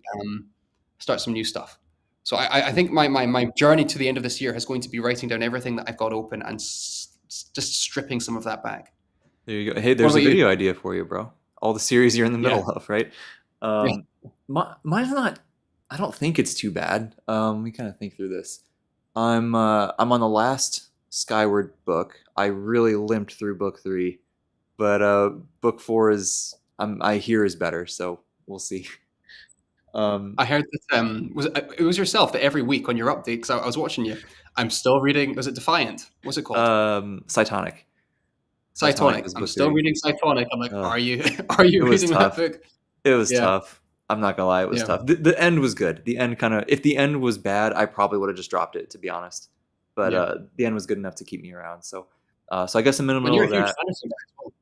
start some new stuff. So I think my journey to the end of this year is going to be writing down everything that I've got open and just stripping some of that back. There you go. Hey, What there's a about you? video idea for you, bro. All the series you're in the Yeah, middle of, right? yeah, Um, mine's not. I don't think it's too bad. We kind of think through this. I'm on the last Skyward book. I really limped through book 3, but book 4 is I hear is better. So we'll see. Um, I heard that it was yourself that every week on your update because I was watching you. I'm still reading. Was it Defiant? What's it called? Cytonic. Cytonic Cytonic. was I'm book still 3. reading Cytonic. I'm like, Uh, are you are it you was reading that tough. book? It was Yeah, tough. I'm not gonna lie, it was yeah, tough. The end was good. The end kind of, if the end was bad, I probably would have just dropped it, to be honest. But yeah. the end was good enough to keep me around. So, so I guess I'm in the And middle you're a of huge that. Sanderson guy as well.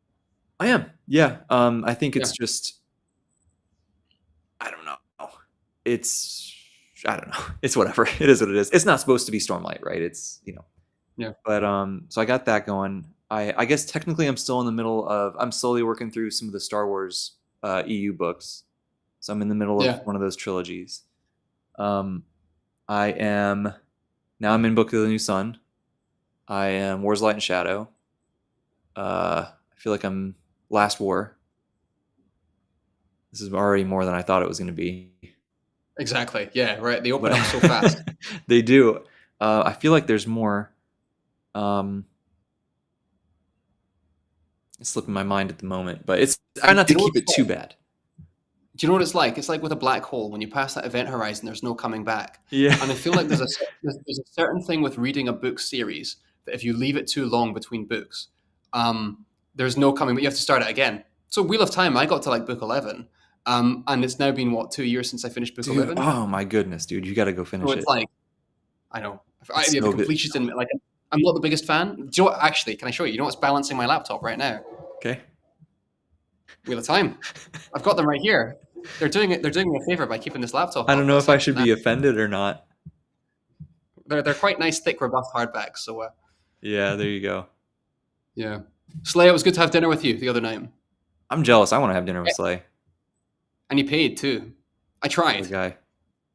I am, yeah. I think Yeah, it's just, I don't know. It's, I don't know. It's whatever. It is what it is. It's not supposed to be Stormlight, right? It's yeah, But so I got that going. I guess technically I'm still in the middle of. I'm slowly working through some of the Star Wars EU books. So I'm in the middle of yeah. one of those trilogies. Um, I am now. I'm in Book of the New Sun. I am Wars, Light, and Shadow. I feel like I'm Last War. This is already more than I thought it was going to be, Exactly. Yeah, right. They open but up so fast. they do. I feel like there's more. Um, it's slipping my mind at the moment, but it's I try Do not to you know what keep it's it too like? bad. Do you know what it's like? It's like with a black hole. When you pass that event horizon, there's no coming back. Yeah. And I feel like there's a certain thing with reading a book series that if you leave it too long between books, there's no coming. But you have to start it again. So Wheel of Time, I got to like book 11, and it's now been what 2 years since I finished book Dude, 11. oh my goodness, dude, you got to go So finish it's it. like I know It's yeah, the so good. completionist in like I'm not the biggest fan. Do you know what, actually? Can I show you? You know what's balancing my laptop right now? Okay. Wheel of Time. I've got them right here. They're doing it. They're doing me a favor by keeping this laptop I don't up. know That's if I a should nah. be offended or not. They're quite nice, thick, robust hardbacks. So Yeah, there you go. yeah, Slay. It was good to have dinner with you the other night, I'm jealous. I want to have dinner with Slay. and you paid too. I What a tried. guy.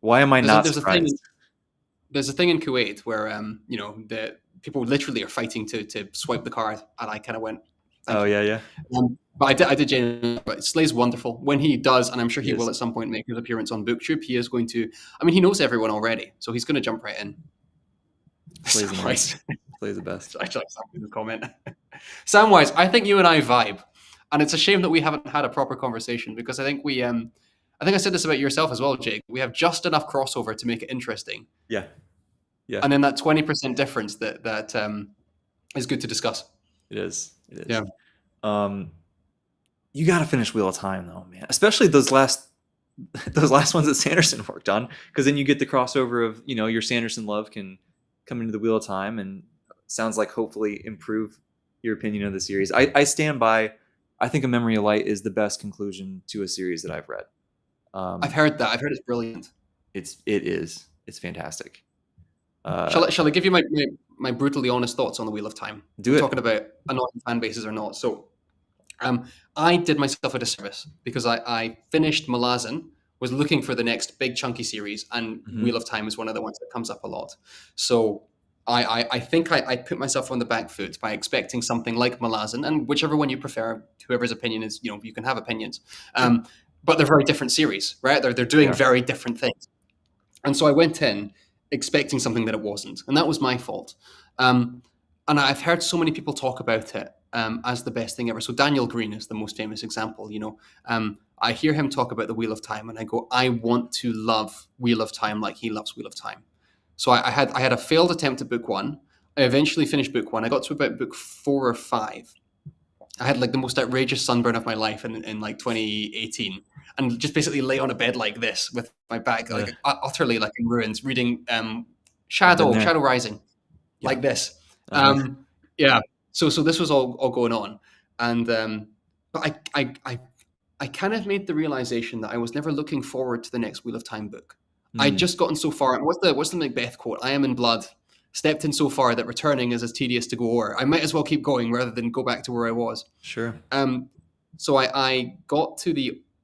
Why am I There's a not there's a thing surprised? there's a thing in Kuwait where the people literally are fighting to swipe the card, and I kind of went, Thank Oh you. yeah, yeah. But I did genuinely. But Slay's wonderful when he does, and I'm sure He he will is. at some point make his appearance on BookTube. He is going to. I mean, he knows everyone already, so he's going to jump right in. Slay's the man. Samwise, Slay's the best. I actually like Samwise's comment. Samwise, I think you and I vibe, and it's a shame that we haven't had a proper conversation because I think we. I think I said this about yourself as well, Jake. We have just enough crossover to make it interesting, Yeah, yeah. and then that 20% difference that is good to discuss. It is. It is. Yeah. You got to finish Wheel of Time though, man. Especially those last ones that Sanderson worked on, because then you get the crossover of your Sanderson love can come into the Wheel of Time, and sounds like hopefully improve your opinion of the series. I stand by. I think A Memory of Light is the best conclusion to a series that I've read. I've heard that. I've heard it's brilliant. It's fantastic. Shall I give you my brutally honest thoughts on the Wheel of Time? Do We're it. talking about annoying fan bases or not. So, I did myself a disservice because I finished Malazan, was looking for the next big chunky series, and Wheel of Time is one of the ones that comes up a lot. So I think I put myself on the back foot by expecting something like Malazan, and whichever one you prefer, whoever's opinion is, you can have opinions. But they're very different series, right? They're doing very different things. And so I went in expecting something that it wasn't, and that was my fault. And I've heard so many people talk about it as the best thing ever. So Daniel Green is the most famous example. I hear him talk about the Wheel of Time, and I go, I want to love Wheel of Time like he loves Wheel of Time. So I had a failed attempt at book one. I eventually finished book one. I got to about book 4 or 5. I had like the most outrageous sunburn of my life in like 2018, and just basically lay on a bed like this with my back like utterly like in ruins, reading Shadow Rising, like this. Yeah. So this was all going on, and but I kind of made the realization that I was never looking forward to the next Wheel of Time book. I'd just gotten so far. What's the Macbeth quote? I am in blood. Stepped in so far that returning is as tedious to go over. I might as well keep going rather than go back to where I was. Sure. So I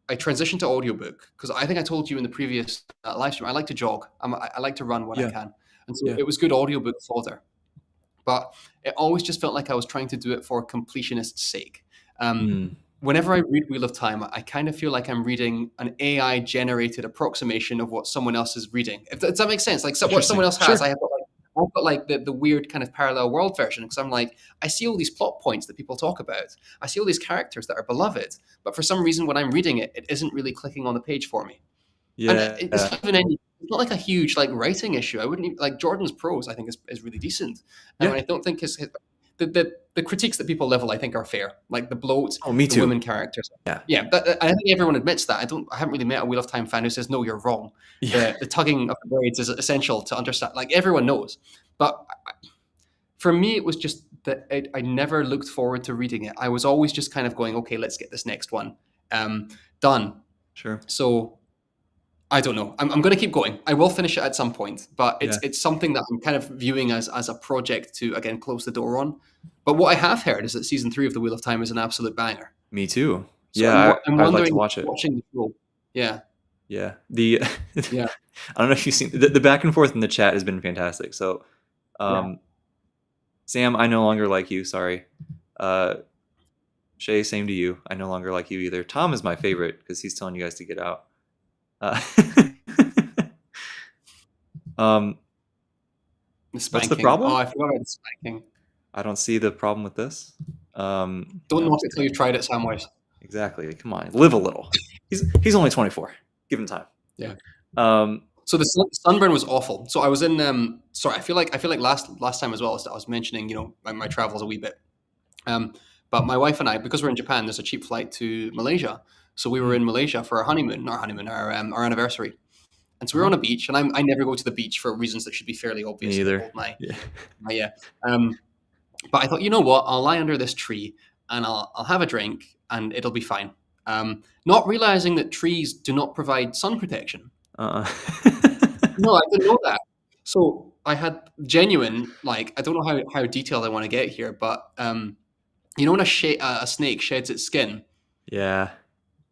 transitioned to audiobook because I think I told you in the previous live stream, I like to jog. I like to run when I can. And so it was good audiobook fodder. But it always just felt like I was trying to do it for completionist's sake. Whenever I read Wheel of Time, I kind of feel like I'm reading an AI-generated approximation of what someone else is reading. Does that make sense? Like what someone else has, I've got like the weird kind of parallel world version because I'm like, I see all these plot points that people talk about. I see all these characters that are beloved, but for some reason when I'm reading it, it isn't really clicking on the page for me. Yeah. And it's not like a huge like writing issue. I wouldn't even, like Jordan's prose. I think is really decent, and I don't think the critiques that people level I think are fair. Like the bloat, me too. The women characters. Yeah. But I think everyone admits that. I haven't really met a Wheel of Time fan who says no, you're wrong. The tugging of the braids is essential to understand. Like everyone knows, but for me, it was just that I never looked forward to reading it. I was always just kind of going, okay, let's get this next one done. Sure. So I don't know. I'm going to keep going. I will finish it at some point, but it's something that I'm kind of viewing as a project to, again, close the door on. But what I have heard is that season 3 of The Wheel of Time is an absolute banger. Me too. So I'm wondering, I'd like to watch it. Watching the show. Yeah. Yeah. I don't know if you've seen the back and forth in the chat has been fantastic. So, Sam, I no longer like you. Sorry. Shay, same to you. I no longer like you either. Tom is my favorite because he's telling you guys to get out. What's the problem? Oh, I forgot about the spanking. I don't see the problem with this. Don't knock it till you've tried it, Samwise. Exactly. Come on, live a little. He's only 24. Give him time. Yeah. So the sunburn was awful. So I was in. Sorry, I feel like last time as well. I was mentioning, my travels a wee bit. But my wife and I, because we're in Japan, there's a cheap flight to Malaysia. So we were in Malaysia for our anniversary. And so we were on a beach, and I never go to the beach for reasons that should be fairly obvious. Me either. But I thought, you know what? I'll lie under this tree, and I'll have a drink, and it'll be fine. Not realizing that trees do not provide sun protection. No, I didn't know that. So I had genuine, I don't know how detailed I want to get here, but when a snake sheds its skin. Yeah.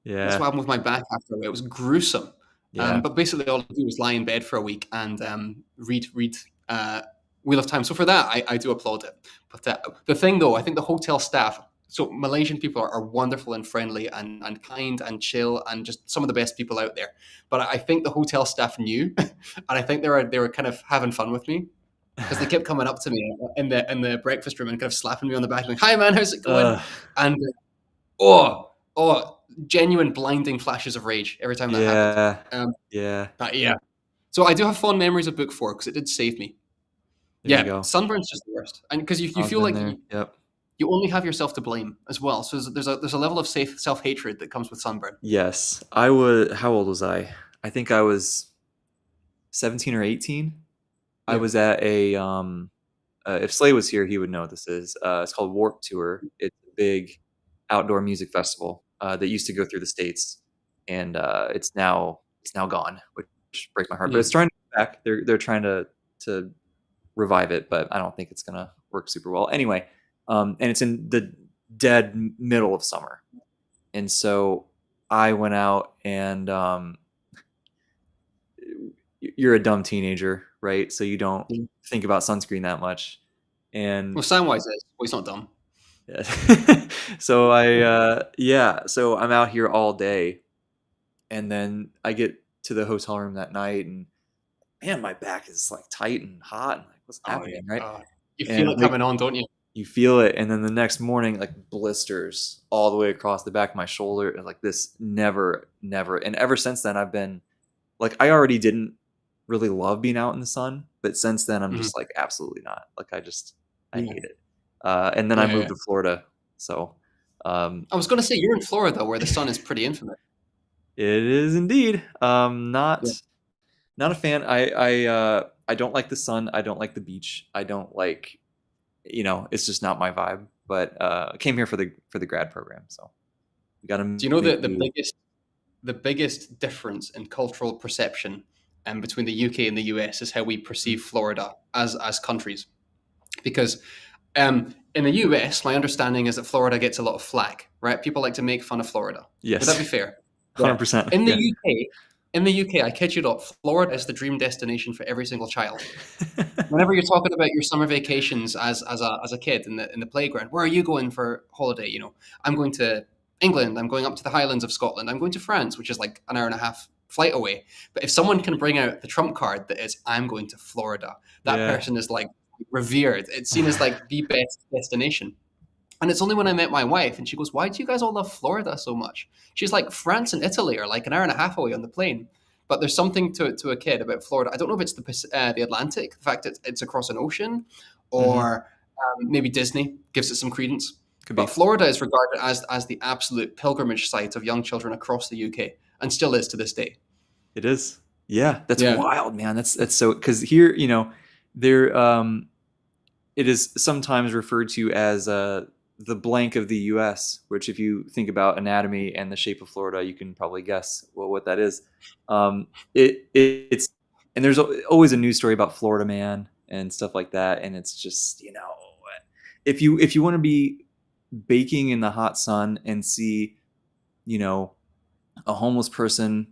That's what happened with my back after it was gruesome. But basically all I do was lie in bed for a week and read Wheel of Time. So for that, I do applaud it. But the thing though, I think the hotel staff, So Malaysian people are wonderful and friendly and kind and chill and just some of the best people out there. But I think the hotel staff knew, and I think they were kind of having fun with me because they kept coming up to me in the breakfast room and kind of slapping me on the back, like, "Hi, man, how's it going?" Ugh, And oh, genuine blinding flashes of rage every time that happened. yeah, Um, yeah. but yeah, so I do have fond memories of Book Four because it did save me. There you Yeah, go. sunburn's just the worst, and because you I've feel been like there. Yep. you only have yourself to blame as well. So there's a level of self hatred that comes with sunburn. Yes, I was. How old was I? I think I was 17 or 18. I Yeah. was at a if Slay was here, he would know what this is. It's called Warp Tour. It's a big outdoor music festival that used to go through the states, and it's now gone, which breaks my heart. But Yeah. it's trying to come back. They're trying to revive it, but I don't think it's gonna work super well. Anyway, and it's in the dead middle of summer, and so I went out and you're a dumb teenager, right? So you don't Yeah. think about sunscreen that much. And Well, Samwise is, but he's not dumb. yeah. So so I'm out here all day and then I get to the hotel room that night and man, my back is like tight and hot and like what's Oh yeah. happening, right? You feel And it coming on, don't you? you feel it and then the next morning like blisters all the way across the back of my shoulder and like this never and ever since then I've been like I already didn't really love being out in the sun, but since then I'm Mhm. just like absolutely not. Like I Yeah. hate it. And then I Yeah, moved yeah. to Florida, so I was going to say you're in Florida, where the sun is pretty infamous. it is indeed Yeah. not a fan. I don't like the sun. I don't like the beach. I don't like it's just not my vibe. But I came here for the grad program, so we got to Do you know make that the do. biggest difference in cultural perception between the UK and the US is how we Mm. perceive Florida as countries? Because in the US, my understanding is that Florida gets a lot of flack, right? People like to make fun of Florida. Would that Yes, be fair? Yeah. 100%. In the Yeah. UK, in the UK, I kid you not, Florida is the dream destination for every single child. Whenever you're talking about your summer vacations as a kid in the playground, where are you going for holiday? I'm going to England. I'm going up to the Highlands of Scotland. I'm going to France, which is like an hour and a half flight away. But if someone can bring out the trump card that is, I'm going to Florida, that Yeah. person is like revered. It's seen as like the best destination. And it's only when I met my wife and she goes, "Why do you guys all love Florida so much?" She's like, "France and Italy are like an hour and a half away on the plane." But there's something to a kid about Florida. I don't know if it's the Atlantic, the fact that it's across an ocean, Hmm. or maybe Disney gives it some credence. Could But be. Florida is regarded as the absolute pilgrimage site of young children across the UK, and still is to this day. It is. Yeah, that's Yeah, wild, man. That's so because here, there it is sometimes referred to as the blank of the U.S., which if you think about anatomy and the shape of Florida, you can probably guess what that is. It's and there's always a news story about Florida man and stuff like that, and it's just if you want to be baking in the hot sun and see you know a homeless person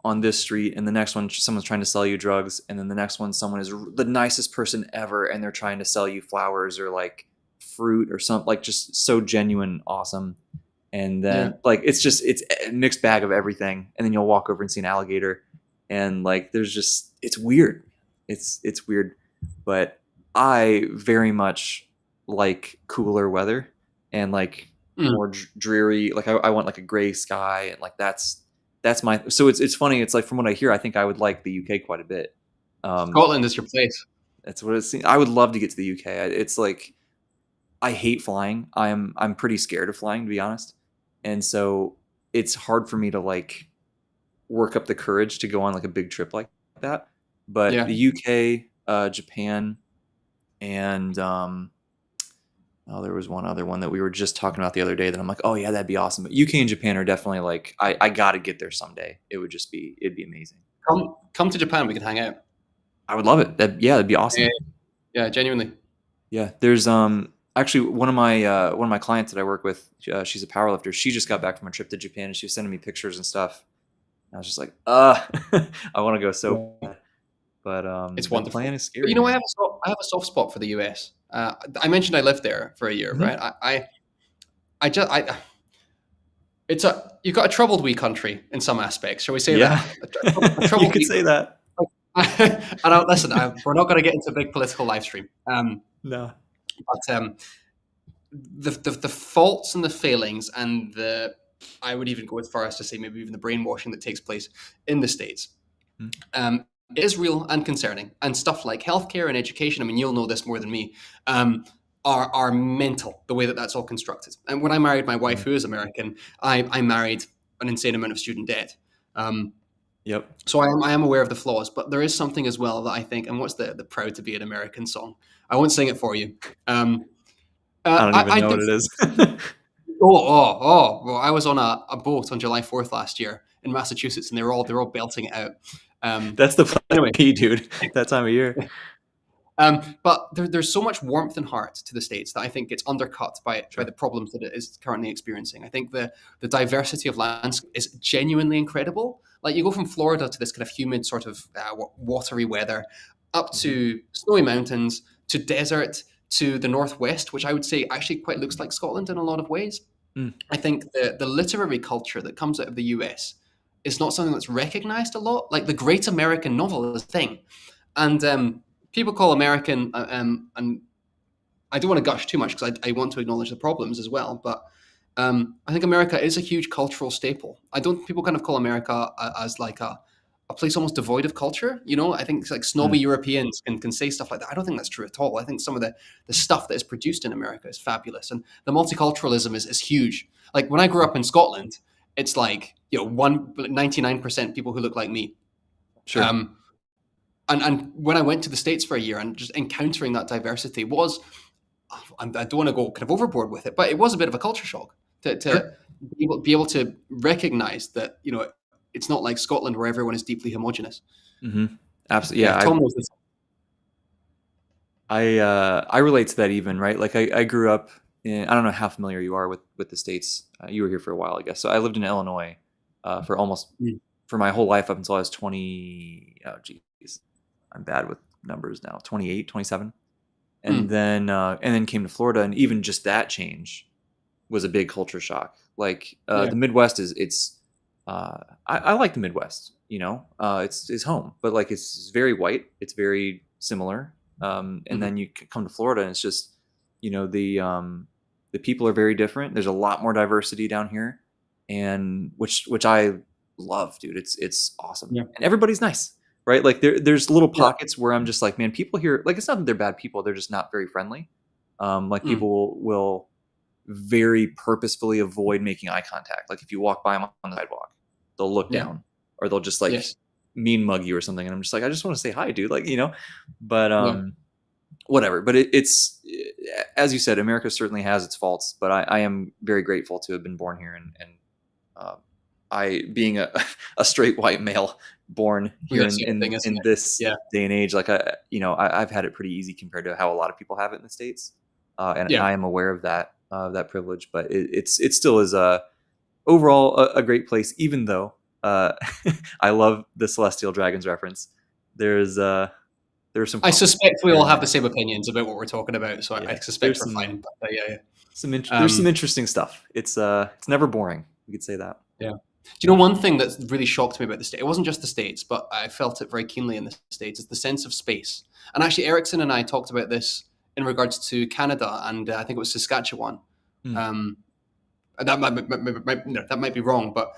on this street and the next one someone's trying to sell you drugs and then the next one someone is the nicest person ever and they're trying to sell you flowers or like fruit or something like just so genuine awesome and yeah. then like it's a mixed bag of everything and then you'll walk over and see an alligator and like there's just it's weird it's weird but I very much like cooler weather and like Mm. more dreary like I want like a gray sky and like that's my so it's funny it's like from what I hear I think I would like the UK quite a bit um Scotland is your place. that's what it seems I would love to get to the UK it's like I hate flying I'm pretty scared of flying to be honest and so it's hard for me to like work up the courage to go on like a big trip like that but the Yeah. UK Japan and oh, there was one other one that we were just talking about the other day that I'm like, oh yeah, that'd be awesome. But UK and Japan are definitely like, I got to get there someday. It'd be amazing. Come to Japan. We can hang out. I would love it. Yeah, that'd be Yeah, awesome. yeah, genuinely. Yeah, there's actually one of my clients that I work with. She's a powerlifter. She just got back from a trip to Japan and she was sending me pictures and stuff. And I was just like, I want to go so Yeah. bad. But It's the plan wonderful. is But scary, man. I have a soft spot for the US. I mentioned I lived there for a year, Hmm. right? it's you've got a troubled wee country in some aspects, shall we say Yeah, that? A you troubled could wee say that. and listen, we're not going to get into a big political live stream. No. But the faults and the failings and the I would even go as far as to say maybe even the brainwashing that takes place in the States Mm. is real and concerning. And stuff like healthcare and education, I mean, you'll know this more than me, are mental, the way that that's all constructed. And when I married my wife, Mm. who is American, I married an insane amount of student debt. Yep. So I am aware of the flaws, but there is something as well that I think, and what's the Proud to be an American song? I won't sing it for you. I don't even I know did. what it is. Well, I was on a boat on July 4th last year in Massachusetts, and they're all belting it out. That's the place Anyway, to be, dude. That time of year. but there's so much warmth and heart to the States that I think gets undercut by Sure. the problems that it is currently experiencing. I think the diversity of landscape is genuinely incredible. Like you go from Florida to this kind of humid sort of watery weather, up to snowy mountains, to desert, to the northwest, which I would say actually quite looks like Scotland in a lot of ways. Mm. I think the literary culture that comes out of the US is not something that's recognized a lot. Like the great American novel is a thing. And people call American, and I don't want to gush too much because I want to acknowledge the problems as well. But I think America is a huge cultural staple. I don't. People kind of call America as like a place almost devoid of culture. You know, I think it's like snobby Mm. Europeans can say stuff like that. I don't think that's true at all. I think some of the stuff that is produced in America is fabulous, and the multiculturalism is huge. Like when I grew up in Scotland, it's like 99% people who look like me. Sure. And when I went to the States for a year and just encountering that diversity was, I don't want to go kind of overboard with it, but it was a bit of a culture shock to Sure. be able to recognize that, it's not like Scotland where everyone is deeply homogenous. Hmm. Absolutely. Yeah, Yeah. Tom knows this. I relate to that even, right? Like I grew up in, I don't know how familiar you are with the States. You were here for a while, I guess. So I lived in Illinois for almost Mm. for my whole life up until I was 20. Oh, geez. I'm bad with numbers now. 28, 27. Mm. And then came to Florida, and even just that change was a big culture shock. Like Yeah. the Midwest it's I like the Midwest, it's home, but like it's very white, it's very similar. And Mhm. then you come to Florida, and it's just the people are very different. There's a lot more diversity down here, and which I love, dude. It's awesome, Yeah. and everybody's nice, right? Like there's little Yeah. pockets where I'm just like, man, people here, like it's not that they're bad people, they're just not very friendly. Like Mm. people will very purposefully avoid making eye contact. Like if you walk by them on the sidewalk, they'll look Yeah. down, or they'll just like Yes. mean mug you or something. And I'm just like, I just want to say hi, dude. Like, but Yeah. whatever. But it's as you said, America certainly has its faults, but I am very grateful to have been born here, and I being a straight white male born here Weird sort of thing, isn't in it? this Yeah. day and age, like I've had it pretty easy compared to how a lot of people have it in the States, and Yeah. I am aware of that privilege. But it still is overall a great place, even though I love the Celestial Dragons reference. There's some I problems suspect we here all and have the there. same opinions about what we're talking about, so I Yeah, suspect there's we're fine. But, yeah. there's some Um, interesting stuff. It's never boring. We could say that. Yeah. Do you know one thing that's really shocked me about the state? It wasn't just the States, but I felt it very keenly in the States. Is the sense of space. And actually, Ericsson and I talked about this in regards to Canada, and I think it was Saskatchewan. Mm. Um, that might be wrong, but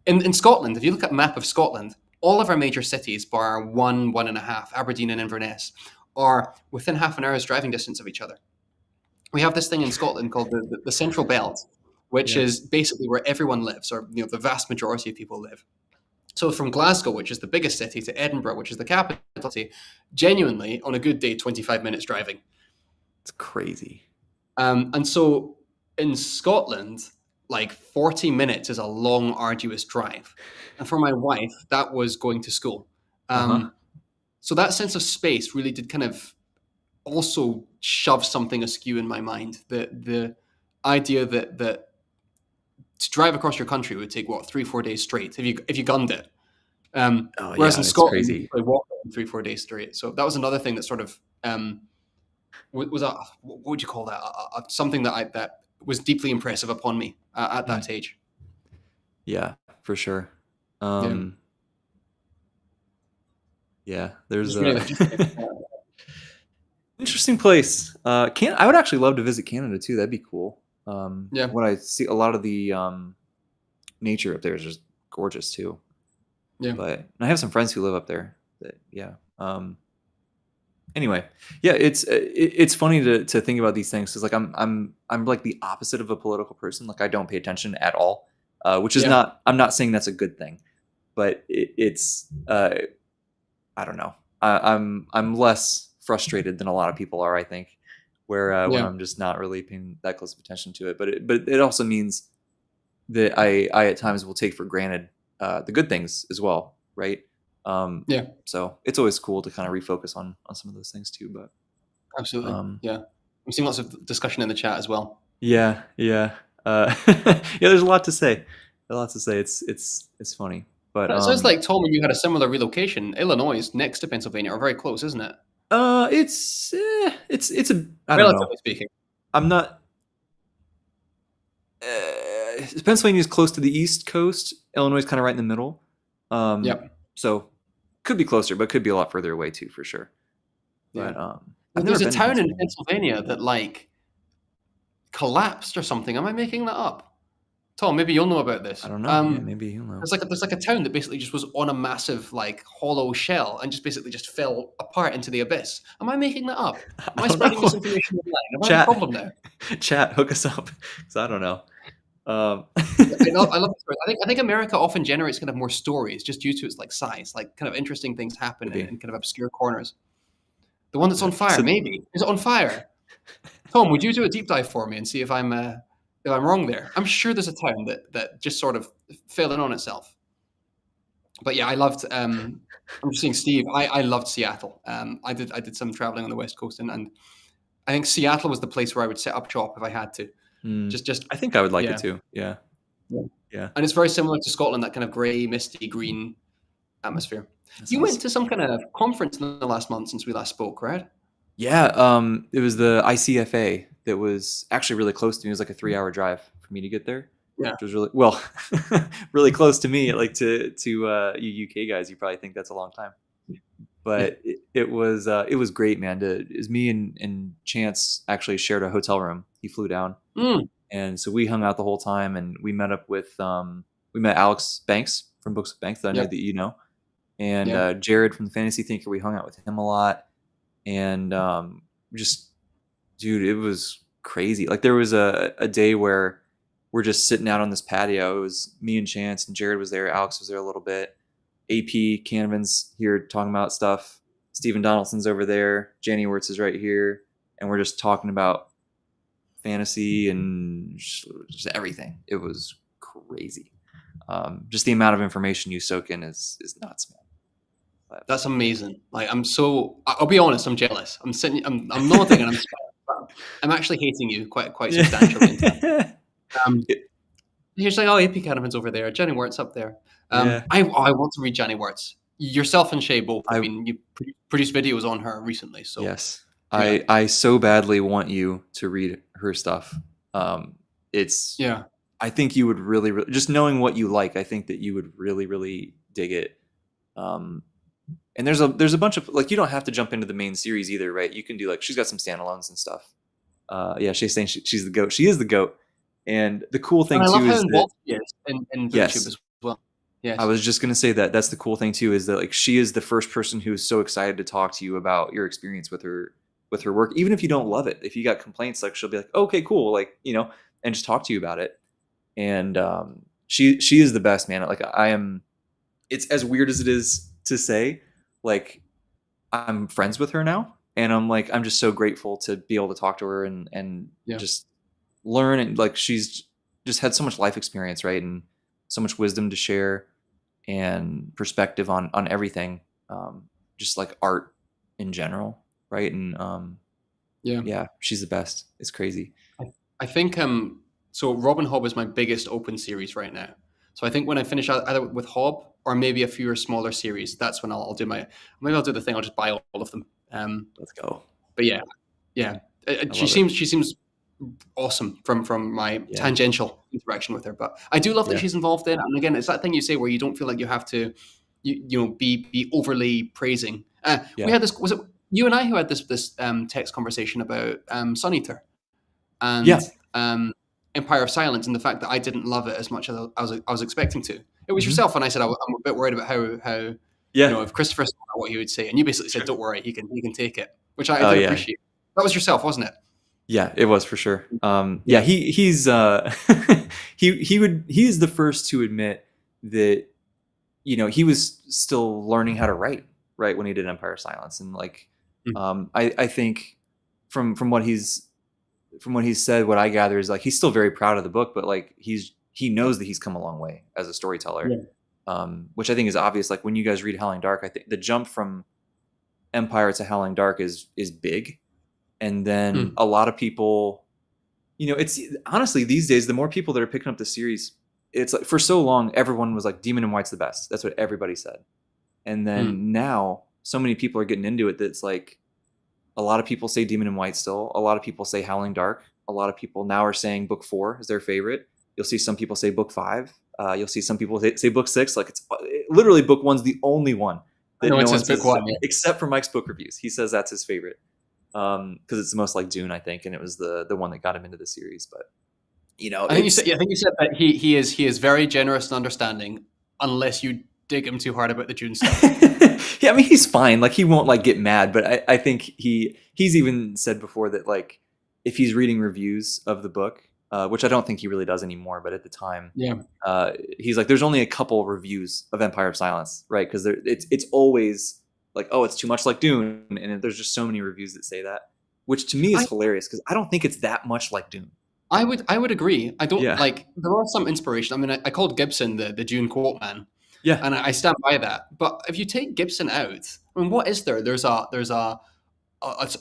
in Scotland, if you look at a map of Scotland, all of our major cities, bar one and a half, Aberdeen and Inverness, are within half an hour's driving distance of each other. We have this thing in Scotland called the Central Belt, which Yeah. is basically where everyone lives, or the vast majority of people live. So from Glasgow, which is the biggest city, to Edinburgh, which is the capital city, genuinely on a good day, 25 minutes driving. It's crazy. And so in Scotland, like 40 minutes is a long, arduous drive. And for my wife, that was going to school. Uh-huh. So that sense of space really did kind of also shove something askew in my mind. The idea that to drive across your country would take 3-4 days straight if you gunned it. Oh Whereas yeah, in it's Scotland, you crazy. could probably walk it in 3-4 days straight. So that was another thing that sort of was a, what would you call that? Something that was deeply impressive upon me at Mm. that age. Yeah, for sure. Yeah, Yeah, there's just a really, just really, interesting place. Can I would actually love to visit Canada too. That'd be cool. yeah, What I see, a lot of the nature up there is just gorgeous too. yeah, But I have some friends who live up there. That yeah. Anyway, yeah, it's funny to think about these things because like I'm like the opposite of a political person. Like I don't pay attention at all, which is yeah, not. I'm not saying that's a good thing, but it's I don't know. I'm less frustrated than a lot of people are. I think where when yeah, I'm just not really paying that close of attention to it. But it also means that I at times will take for granted the good things as well, right? Um, yeah, so it's always cool to kind of refocus on some of those things too. But absolutely. um, Yeah, I'm seeing lots of discussion in the chat as well. yeah, yeah, yeah. There's a lot to say. A lot to say. It's funny, but It sounds like Tom and you had a similar relocation. Illinois is next to Pennsylvania, or very close, isn't it? it's a I don't know. Relatively speaking. I'm not. Pennsylvania is close to the East Coast. Illinois is kind of right in the middle. Yep. So could be closer, but could be a lot further away too, for sure. Yeah. But I've Well, never there's a been to town in Pennsylvania. Pennsylvania that like collapsed or something. Am I making that up? Tom, maybe you'll know about I this. don't know. Yeah, maybe you know. There's like a town that basically just was on a massive like hollow shell and just basically just fell apart into the abyss. Am I making that up? Am I I don't spreading know. misinformation online? Am I the Chat, problem now? chat, hook us up because I don't know. Um, I love the story. I think America often generates kind of more stories just due to its like size, like kind of interesting things happen maybe. in kind of obscure corners. The one that's on fire, So maybe. Is it on fire? Tom, would you do a deep dive for me and see if I'm wrong there? I'm sure there's a town that just sort of fell in on itself. But yeah, I loved. I'm just saying, Steve. I loved Seattle. I did some traveling on the West Coast, and I think Seattle was the place where I would set up shop if I had to. Just I think I would like it yeah, too. Yeah, yeah. yeah. And it's very similar to Scotland, that kind of grey, misty green atmosphere. That's You went nice. to some kind of conference in the last month since we last spoke, right? Yeah, it was the ICFA that was actually really close to me. It was like a 3 hour drive for me to get there, Yeah. which was really well, really close to me. Like to you UK guys, you probably think that's a long time, Yeah. but it was great, man. It was me and Chance actually shared a hotel room. He flew down, Mm, and so we hung out the whole time, and we met up with we met Alex Banks from Books with Banks that I know yep. that you know, and Yeah. Jared from the Fantasy Thinker. We hung out with him a lot, and just dude, it was crazy. Like there was a day where we're just sitting out on this patio. It was me and Chance, and Jared was there. Alex was there a little bit. AP Canavan's here talking about stuff. Stephen Donaldson's over there. Jenny Wirtz is right here, and we're just talking about fantasy and just everything. It was crazy. Just the amount of information you soak in is nuts, man. But That's amazing. Like I'll be honest, I'm jealous. I'm nodding and I'm smiling, but I'm actually hating you quite substantially in time. yeah, Um, you're just like, oh, AP Canavan's over there, Johnny Wirt's up there. yeah. I want to read Johnny Wirtz. Yourself and Shay both have I been you produced videos on her recently, so Yes. yeah, I so badly want you to read her stuff. It's yeah, I think you would really just knowing what you like, I think that you would really dig it. Um, and there's a bunch of like you don't have to jump into the main series either, right? You can do like she's got some standalones and stuff. Yeah, she's saying she's the goat. She is the goat. And the cool and thing I love too how is that involved she is in booktube yes, as well. I Yes, was just gonna say that that's the cool thing too is that like she is the first person who is so excited to talk to you about your experience with her work, even if you don't love it. If you got complaints, like she'll be like, okay, cool, like you know, and just talk to you about it. And she is the best, man. Like I am. It's as weird as it is to say, like I'm friends with her now, and I'm just so grateful to be able to talk to her and yeah, just learn and like she's just had so much life experience, right, and so much wisdom to share and perspective on everything, just like art in general, right? And yeah. yeah, she's the best. It's crazy. I, I think so. Robin Hobb is my biggest open series right now. So I think when I finish either with Hobb or maybe a fewer smaller series, that's when I'll do maybe I'll do the thing. I'll just buy all of them. Let's go. But yeah, yeah. I She love it. seems awesome from my Yeah. tangential interaction with her. But I do love that Yeah. she's involved in it. And again, it's that thing you say where you don't feel like you have to, be overly praising. We Yeah. had this. Was it you and I who had this text conversation about Sun Eater and Yeah. Empire of Silence, and the fact that I didn't love it as much as I was expecting to. It was Hmm. yourself, and I said I'm a bit worried about how Yeah. if Christopher saw that, what he would say, and you basically said, Sure. "Don't worry, he can take it," which I Oh did yeah. appreciate. That was yourself, wasn't it? Yeah, it was for sure. Yeah, Yeah. he's he's the first to admit that he was still learning how to write right when he did Empire of Silence, and like Mm. I think from what he's said, what I gather is like he's still very proud of the book, but like he knows that he's come a long way as a storyteller, Yeah. which I think is obvious. Like when you guys read Howling Dark, I think the jump from Empire to Howling Dark is big, and then Mm. a lot of people, it's honestly these days the more people that are picking up the series, it's like for so long everyone was like Demon and White's the best. That's what everybody said, and Mm. then now so many people are getting into it that it's like a lot of people say Demon and White still. A lot of people say Howling Dark. A lot of people now are saying Book 4 is their favorite. You'll see some people say Book 5. You'll see some people say Book 6. Like it's literally Book 1's the only one I that know no it's one his says book is one. their favorite, except for Mike's book reviews. He says that's his favorite because it's the most like Dune, I think, and it was the one that got him into the series. But I think you it's said. Yeah, I think you said that he is very generous and understanding, unless you dig him too hard about the June stuff. yeah. I mean, he's fine. Like he won't like get mad, but I think he's even said before that like if he's reading reviews of the book, which I don't think he really does anymore, but at the time, Yeah. he's like, there's only a couple reviews of Empire of Silence, right? Because it's always like, oh, it's too much like Dune, and there's just so many reviews that say that, which to me I is hilarious because I don't think it's that much like Dune. I would agree. I don't Yeah, like there are some inspiration. I mean, I called Gibson the June quote man, yeah, and I stand by that. But if you take Gibson out, I mean, what is there? There's a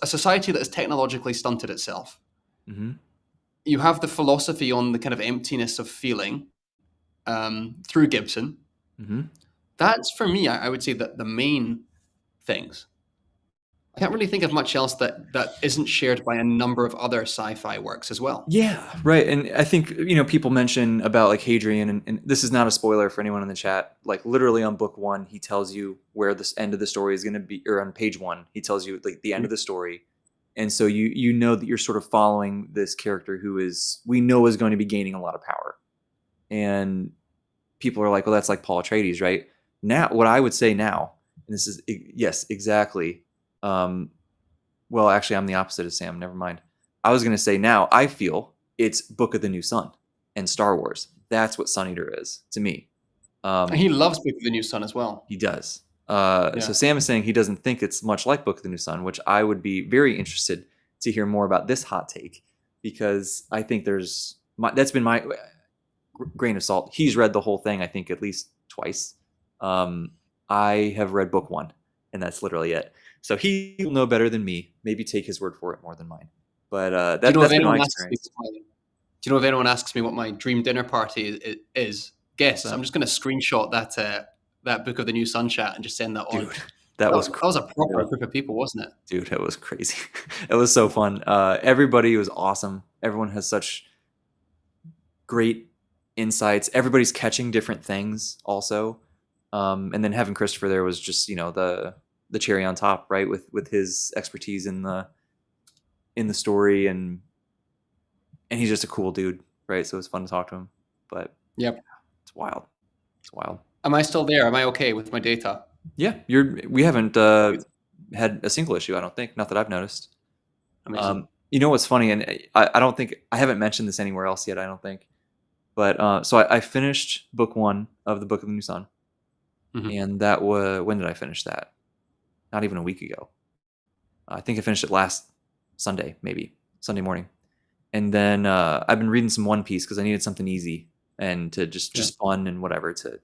society that has technologically stunted itself. hmm, You have the philosophy on the kind of emptiness of feeling through Gibson. hmm. That's for me. I would say that the main things. I can't really think of much else that isn't shared by a number of other sci-fi works as well. Yeah, right. And I think people mention about like Hadrian, and this is not a spoiler for anyone in the chat. Like literally on book 1, he tells you where this end of the story is going to be, or on page 1, he tells you like the end of the story, and so you know that you're sort of following this character who we know is going to be gaining a lot of power, and people are like, well, that's like Paul Atreides, right? Now, what I would say now, and this is yes, exactly. Um, well, actually, I'm the opposite of Sam. Never mind. I was going to say now I feel it's Book of the New Sun and Star Wars. That's what Sun Eater is to me. And he loves Book of the New Sun as well. He does. So Yeah. Sam is saying he doesn't think it's much like Book of the New Sun, which I would be very interested to hear more about this hot take because I think that's been my grain of salt. He's read the whole thing, I think, at least twice. I have read book 1, and that's literally it. So he will know better than me. Maybe take his word for it more than mine. But Do you know if that's been my anyone asks me? experience. Do you know if anyone asks me what my dream dinner party is? Guess. So, I'm just going to screenshot that Book of the New Sun chat and just send that on. dude, that That was was, that was a proper crazy. group of people, wasn't it? Dude, it was crazy. It was so fun. Everybody was awesome. Everyone has such great insights. Everybody's catching different things also. And then having Christopher there was just the cherry on top, right? With his expertise in the story, and he's just a cool dude, right? So it was fun to talk to him. But Yep. it's wild. It's wild. Am I still there? Am I okay with my data? Yeah, we haven't had a single issue, I don't think. Not that I've noticed. Amazing. You know what's funny, and I don't think I haven't mentioned this anywhere else yet. I don't think, but so I finished book 1 of the Book of the New Sun, Mhm. and that was when did I finish that? Not even a week ago. I think I finished it last Sunday, maybe Sunday morning, and then I've been reading some One Piece because I needed something easy and to just fun and whatever to.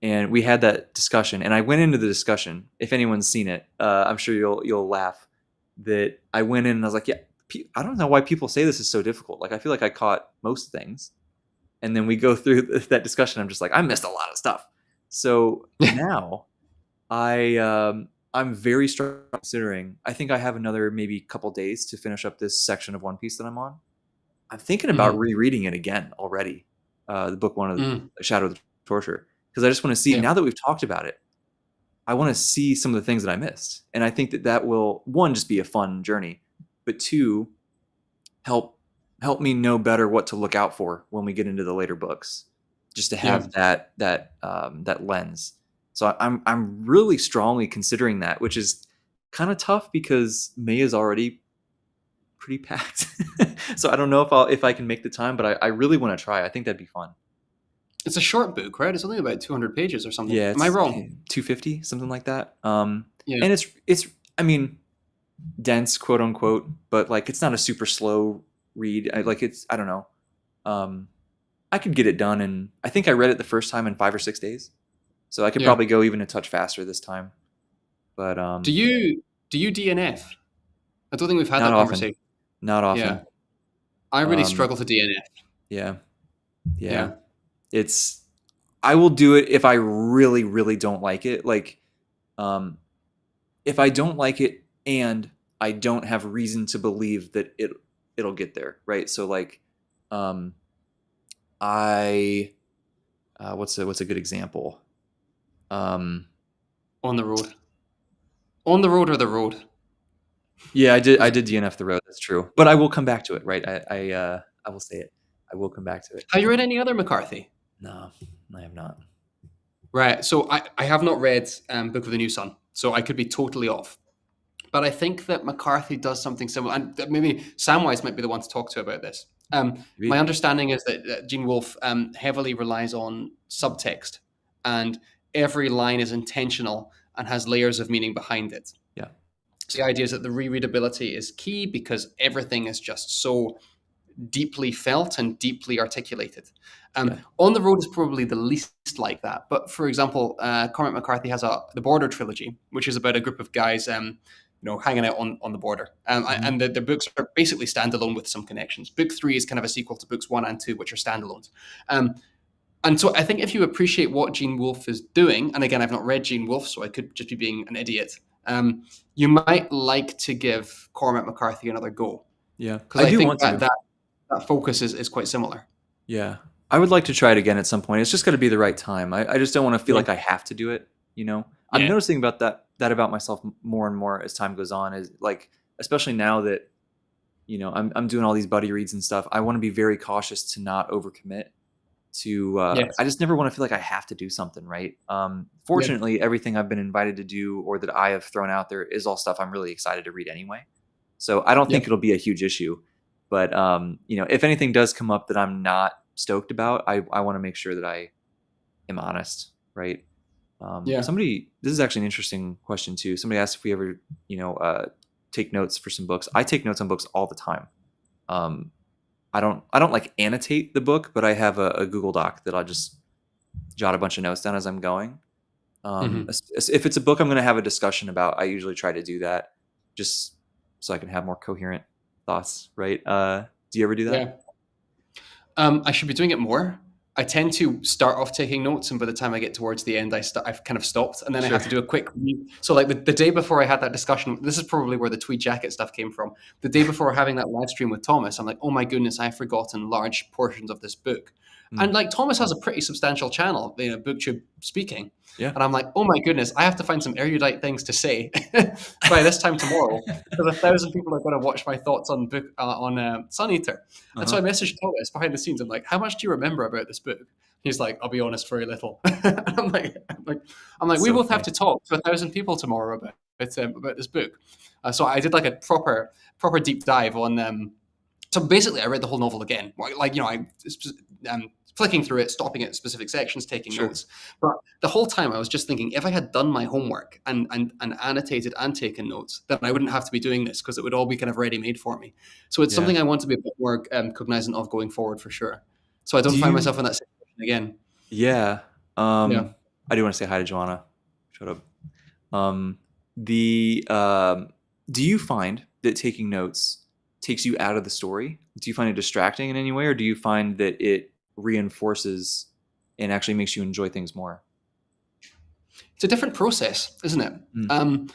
And we had that discussion, and I went into the discussion. If anyone's seen it, I'm sure you'll laugh. That I went in and I was like, yeah, I don't know why people say this is so difficult. Like I feel like I caught most things, and then we go through that discussion. I'm just like, I missed a lot of stuff. So now I I'm very strong considering. I think I have another maybe couple days to finish up this section of One Piece that I'm on. I'm thinking about Mm-hmm. rereading it again already. The book one of Mm-hmm. Shadow of the Torture, because I just want to see. Yeah. Now that we've talked about it, I want to see some of the things that I missed, and I think that that will, one, just be a fun journey, but two, help me know better what to look out for when we get into the later books, just to Yeah. have that lens. So I'm really strongly considering that, which is kind of tough because May is already pretty packed. So I don't know if I can make the time, but I really want to try. I think that'd be fun. It's a short book, right? It's only about 200 pages or something. Yeah, Am I it's wrong? 250, something like that. Yeah. And it's I mean, dense, quote unquote, but like it's not a super slow read. I don't know. Um, I could get it done, and I think I read it the first time in 5 or 6 days, so I could Yeah. probably go even a touch faster this time. But Do you DNF? I don't think we've had not that often, conversation. not Yeah. often. I really Um, struggle to DNF. yeah, yeah. Yeah. It's I will do it if I really, really don't like it. Like, um, if I don't like it and I don't have reason to believe that it'll get there, right? So like, um, I what's a good example? Um, On the road. On the road or the road? yeah, I Which, did DNF the road. That's true, but I will come back to it, right? I will say it. I will come back to it. have you read any other McCarthy? No, I have not. Right. So I have not read Book of the New Sun, so I could be totally off. But I think that McCarthy does something similar, and maybe Samwise might be the one to talk to about this. My Maybe. understanding is that Gene Wolfe heavily relies on subtext, and every line is intentional and has layers of meaning behind it. Yeah, So the idea is that the rereadability is key because everything is just so deeply felt and deeply articulated. yeah. On the Road is probably the least like that. But for example, Cormac McCarthy has the Border trilogy, which is about a group of guys, hanging out on the border. Hmm. And the books are basically standalone with some connections. Book 3 is kind of a sequel to books 1 and 2, which are standalones. And so I think if you appreciate what Gene Wolfe is doing, and again, I've not read Gene Wolfe, so I could just be being an idiot. You might like to give Cormac McCarthy another go Yeah, because I I do think want to. that focus is quite similar. Yeah. I would like to try it again at some point. It's just got to be the right time. I just don't want to feel Yeah, like I have to do it, you know? I'm yeah, noticing about that about myself more and more as time goes on, is like, especially now that, I'm doing all these buddy reads and stuff. I want to be very cautious to not overcommit to yes, I just never want to feel like I have to do something, right? yeah, Fortunately, everything I've been invited to do or that I have thrown out there is all stuff I'm really excited to read anyway. So I don't yeah, think it'll be a huge issue. But if anything does come up that I'm not stoked about, I want to make sure that I am honest, right? yeah. This is actually an interesting question too. Somebody asked if we ever, take notes for some books. I take notes on books all the time. Um, I don't like annotate the book, but I have a Google Doc that I'll just jot a bunch of notes down as I'm going. Hmm. If it's a book I'm going to have a discussion about, I usually try to do that just so I can have more coherent thoughts, right? Do you ever do that? Yeah. I should be doing it more. I tend to start off taking notes, and by the time I get towards the end, I've kind of stopped, and then I Sure. have to do a quick read. So, like the day before I had that discussion, this is probably where the tweed jacket stuff came from. The day before having that live stream with Thomas, I'm like, oh my goodness, I've forgotten large portions of this book. And Mm, like Thomas has a pretty substantial channel, BookTube speaking, yeah. and I'm like, oh my goodness, I have to find some erudite things to say by this time tomorrow, because 1,000 people are going to watch my thoughts on Sun Eater. Uh And so I huh. messaged Thomas behind the scenes. I'm like, how much do you remember about this book? He's like, I'll be honest, very little. I'm like, we So both have funny. to talk to 1,000 people tomorrow about this book. So I did like a proper deep dive on them. So basically, I read the whole novel again. Flicking through it, stopping at specific sections, taking Sure. notes. But the whole time, I was just thinking, if I had done my homework and annotated and taken notes, then I wouldn't have to be doing this because it would all be kind of ready made for me. So it's Yeah. something I want to be a bit more cognizant of going forward for sure. So I don't Do find myself you? in that situation again. Yeah. Yeah. I do want to say hi to Joanna. Shut up. Um, the Do you find that taking notes takes you out of the story? Do you find it distracting in any way, or do you find that it reinforces and actually makes you enjoy things more? It's a different process, isn't it? Mm.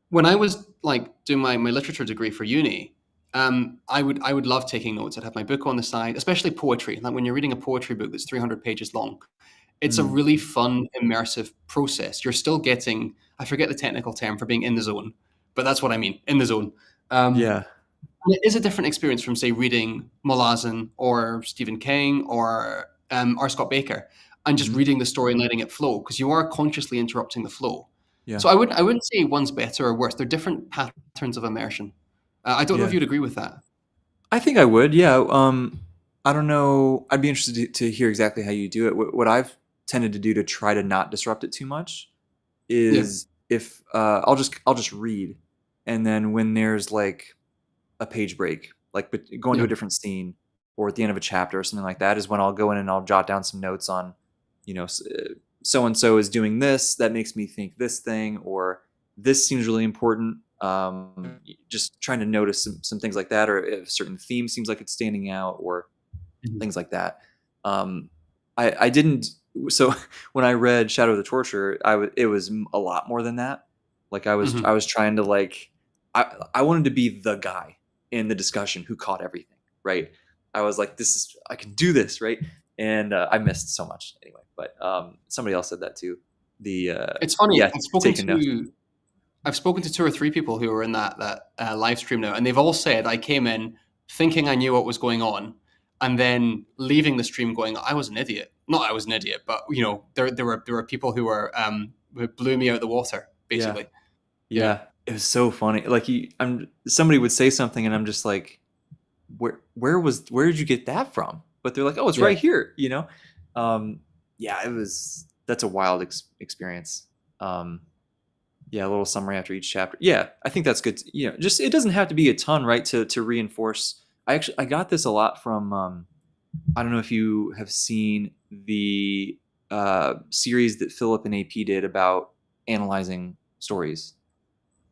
when I was like doing my literature degree for uni, I would love taking notes. I'd have my book on the side, especially poetry. Like when you're reading a poetry book that's 300 pages long, it's a Mm. really fun, immersive process. You're still getting, I forget the technical term for being in the zone, but that's what I mean, in the zone. Yeah. And it is a different experience from, say, reading Malazan or Stephen King or R. Scott Baker and just Hmm. reading the story and letting it flow because you are consciously interrupting the flow. Yeah. So I wouldn't say one's better or worse. They're different patterns of immersion. I don't know if Yeah. you'd agree with that. I think I would. Yeah. I don't know. I'd be interested to hear exactly how you do it. What I've tended to do to try to not disrupt it too much Yeah. is if I'll just read, and then when there's like a page break, like going to Yeah. a different scene or at the end of a chapter or something like that, is when I'll go in and I'll jot down some notes on, so and so is doing this. That makes me think this thing, or this seems really important. Just trying to notice some things like that, or if a certain theme seems like it's standing out, or Mhm. things like that. Um, I didn't. So when I read Shadow of the Torture, it was a lot more than that. Like I Mhm. was trying to like I wanted to be the guy in the discussion who caught everything, right? I was like, I can do this, right? And I missed so much anyway. But somebody else said that too. The It's funny. Yeah, taking notes. I've spoken to two or three people who were in that live stream now, and they've all said I came in thinking I knew what was going on, and then leaving the stream going, I was an idiot. Not I was an idiot, but there were people who blew me out of the water, Yeah, basically. Yeah. yeah. It was so funny. Like somebody would say something, and I'm just like, where did you get that from? But they're like, oh, it's Yeah. right here, um yeah, that's a wild experience. Yeah, a little summary after each chapter. Yeah, I think that's good. Just it doesn't have to be a ton, right, to reinforce. I got this a lot from I don't know if you have seen the series that Philip and AP did about analyzing stories.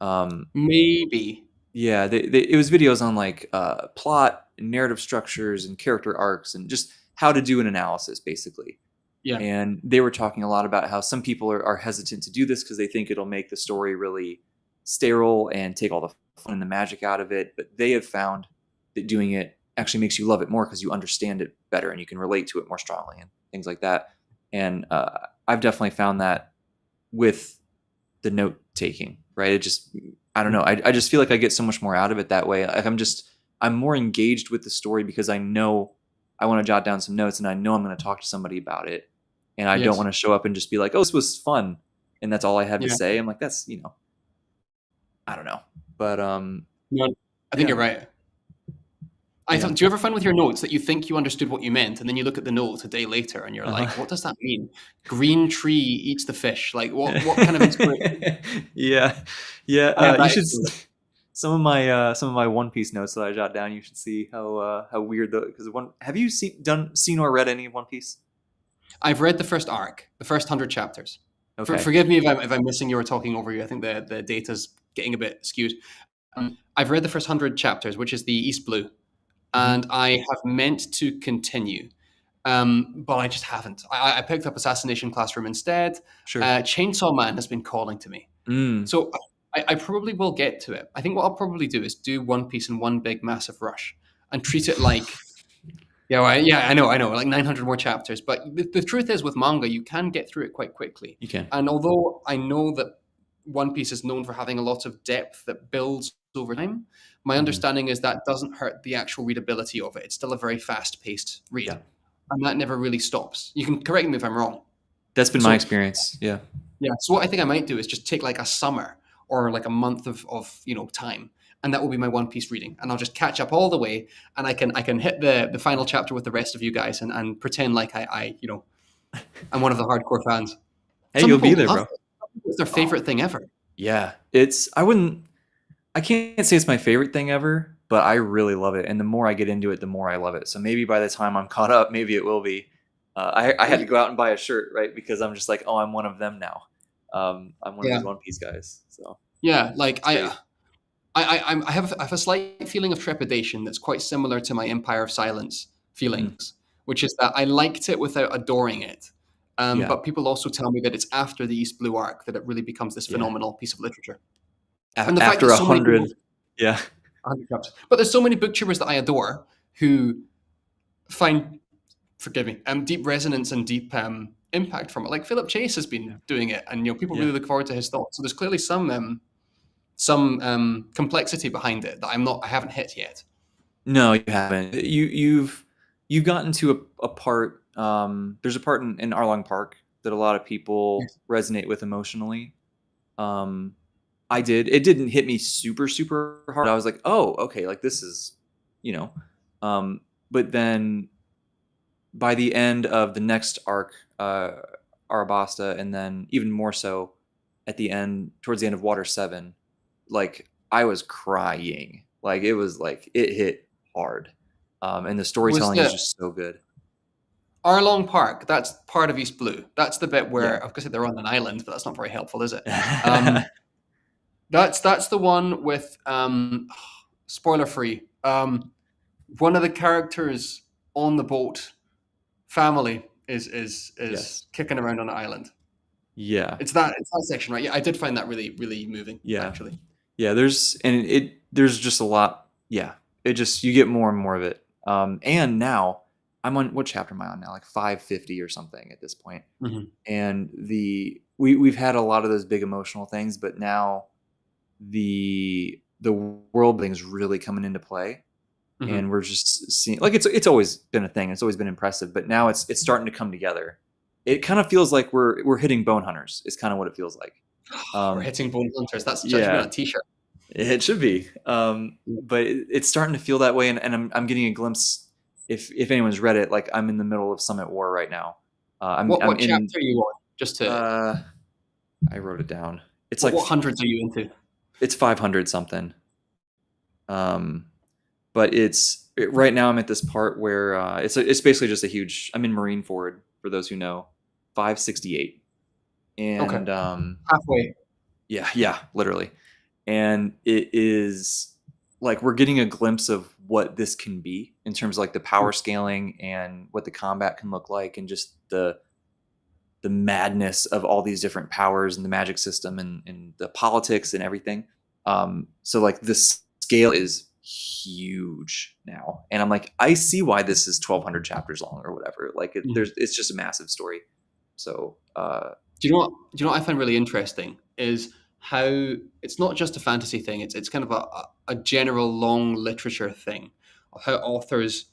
um Maybe. yeah, it was videos on like plot and narrative structures and character arcs and just how to do an analysis, basically. Yeah. And they were talking a lot about how some people are hesitant to do this because they think it'll make the story really sterile and take all the fun and the magic out of it. But they have found that doing it actually makes you love it more because you understand it better and you can relate to it more strongly and things like that. And I've definitely found that with the note taking, right? I don't know. I just feel like I get so much more out of it that way. Like I'm more engaged with the story because I know I want to jot down some notes and I know I'm going to talk to somebody about it. And I don't Yes. want to show up and just be like, oh, this was fun. And that's all I have to Yeah. say. I'm like, I don't know. But No, I think yeah, you're right. I yeah. thought, do you ever find with your notes that you think you understood what you meant, and then you look at the notes a day later, and you're Uh-huh. like, "What does that mean? Green tree eats the fish." Like, what kind of inspiration? Yeah, yeah. I have You that should issue. some of my One Piece notes that I jot down. You should see how weird the because one. Have you seen or read any of One Piece? I've read the first arc, the first 100 chapters. Okay, Forgive me if I'm missing you or talking over you. I think the data's getting a bit skewed. I've read the first 100 chapters, which is the East Blue, hmm, and I have meant to continue. But I just haven't. I picked up Assassination Classroom instead. sure. Chainsaw Man has been calling to me. Mm. So I probably will get to it. I think what I'll probably do is do One Piece in one big massive rush and treat it like, yeah, well, yeah, I know, like 900 more chapters. But the truth is, with manga, you can get through it quite quickly. You can. And although I know that One Piece is known for having a lot of depth that builds over time, my Hmm. understanding is that doesn't hurt the actual readability of it. It's still a very fast-paced read, Yeah, and that never really stops. You can correct me if I'm wrong. that's been my So experience. Yeah, yeah. So what I think I might do is just take like a summer or like a month of time, and that will be my One Piece reading, and I'll just catch up all the way, and I can hit the final chapter with the rest of you guys, and pretend like I'm one of the hardcore fans. hey, Some you'll be people there, love bro. it. It's their Oh, favorite thing ever. yeah. I can't say it's my favorite thing ever, but I really love it. And the more I get into it, the more I love it. So maybe by the time I'm caught up, maybe it will be. I had to go out and buy a shirt, right? Because I'm just like, oh, I'm one of them now. I'm one of Yeah, these One Piece guys. So yeah. Like it's great. I have a slight feeling of trepidation that's quite similar to my Empire of Silence Mm, feelings, which is that I liked it without adoring it. yeah, But people also tell me that it's after the East Blue arc that it really becomes this yeah. phenomenal piece of literature. And the fact after that a so many people, hundred. Yeah. 100 chapters, but there's so many booktubers that I adore who find, forgive me, deep resonance and deep impact from it. Like Philip Chase has been Yeah. doing it, and people Yeah. really look forward to his thoughts. So there's clearly some complexity behind it that I haven't hit yet. No, you haven't. You've gotten to a part. There's a part in Arlong Park that a lot of people Yes. resonate with emotionally. Um, I did. It didn't hit me super super hard. I was like, oh, okay, like this is, you know. Um, but then by the end of the next arc, Arabasta, and then even more so at the end, towards the end of Water 7, like I was crying. Like it was like it hit hard. And the Was storytelling is the just so good. Arlong Park? That's part of East Blue. That's the bit Yeah. where I was going to say they're on an island, but that's not very helpful, is it? That's the one with spoiler free. One of the characters on the boat family is Yes. kicking around on an island. Yeah. It's that section, right? Yeah, I did find that really really moving, Yeah. actually. Yeah. There's just a lot. Yeah. It just you get more and more of it. And now I'm on what chapter am I on now? Like 550 or something at this point. Hmm. And we've had a lot of those big emotional things, but now the world building is really coming into play, and Hmm. we're just seeing like it's always been a thing. It's always been impressive, but now it's starting to come together. It kind of feels like we're hitting bone hunters. Is kind of what it feels like. We're Um, hitting bone hunters. That should be on yeah, a T-shirt. it should be. But it's starting to feel that way, and I'm getting a glimpse. If anyone's read it, like I'm in the middle of Summit War right now. I'm What in. chapter are you on? Just to Uh, I wrote it down. It's like what hundreds are you into? it's 500 something. Um, but right now I'm at this part where it's basically just a huge. I'm in Marineford for those who know, 568, Okay, and halfway. yeah, literally, and it is like we're getting a glimpse of what this can be in terms of like the power scaling and what the combat can look like, and just the madness of all these different powers and the magic system and the politics and everything. So like the scale is huge now, and I'm like, I see why this is 1,200 chapters long or whatever. Like Mhm. it's just a massive story. So Do you know what I find really interesting is how it's not just a fantasy thing. It's kind of a general long literature thing of how authors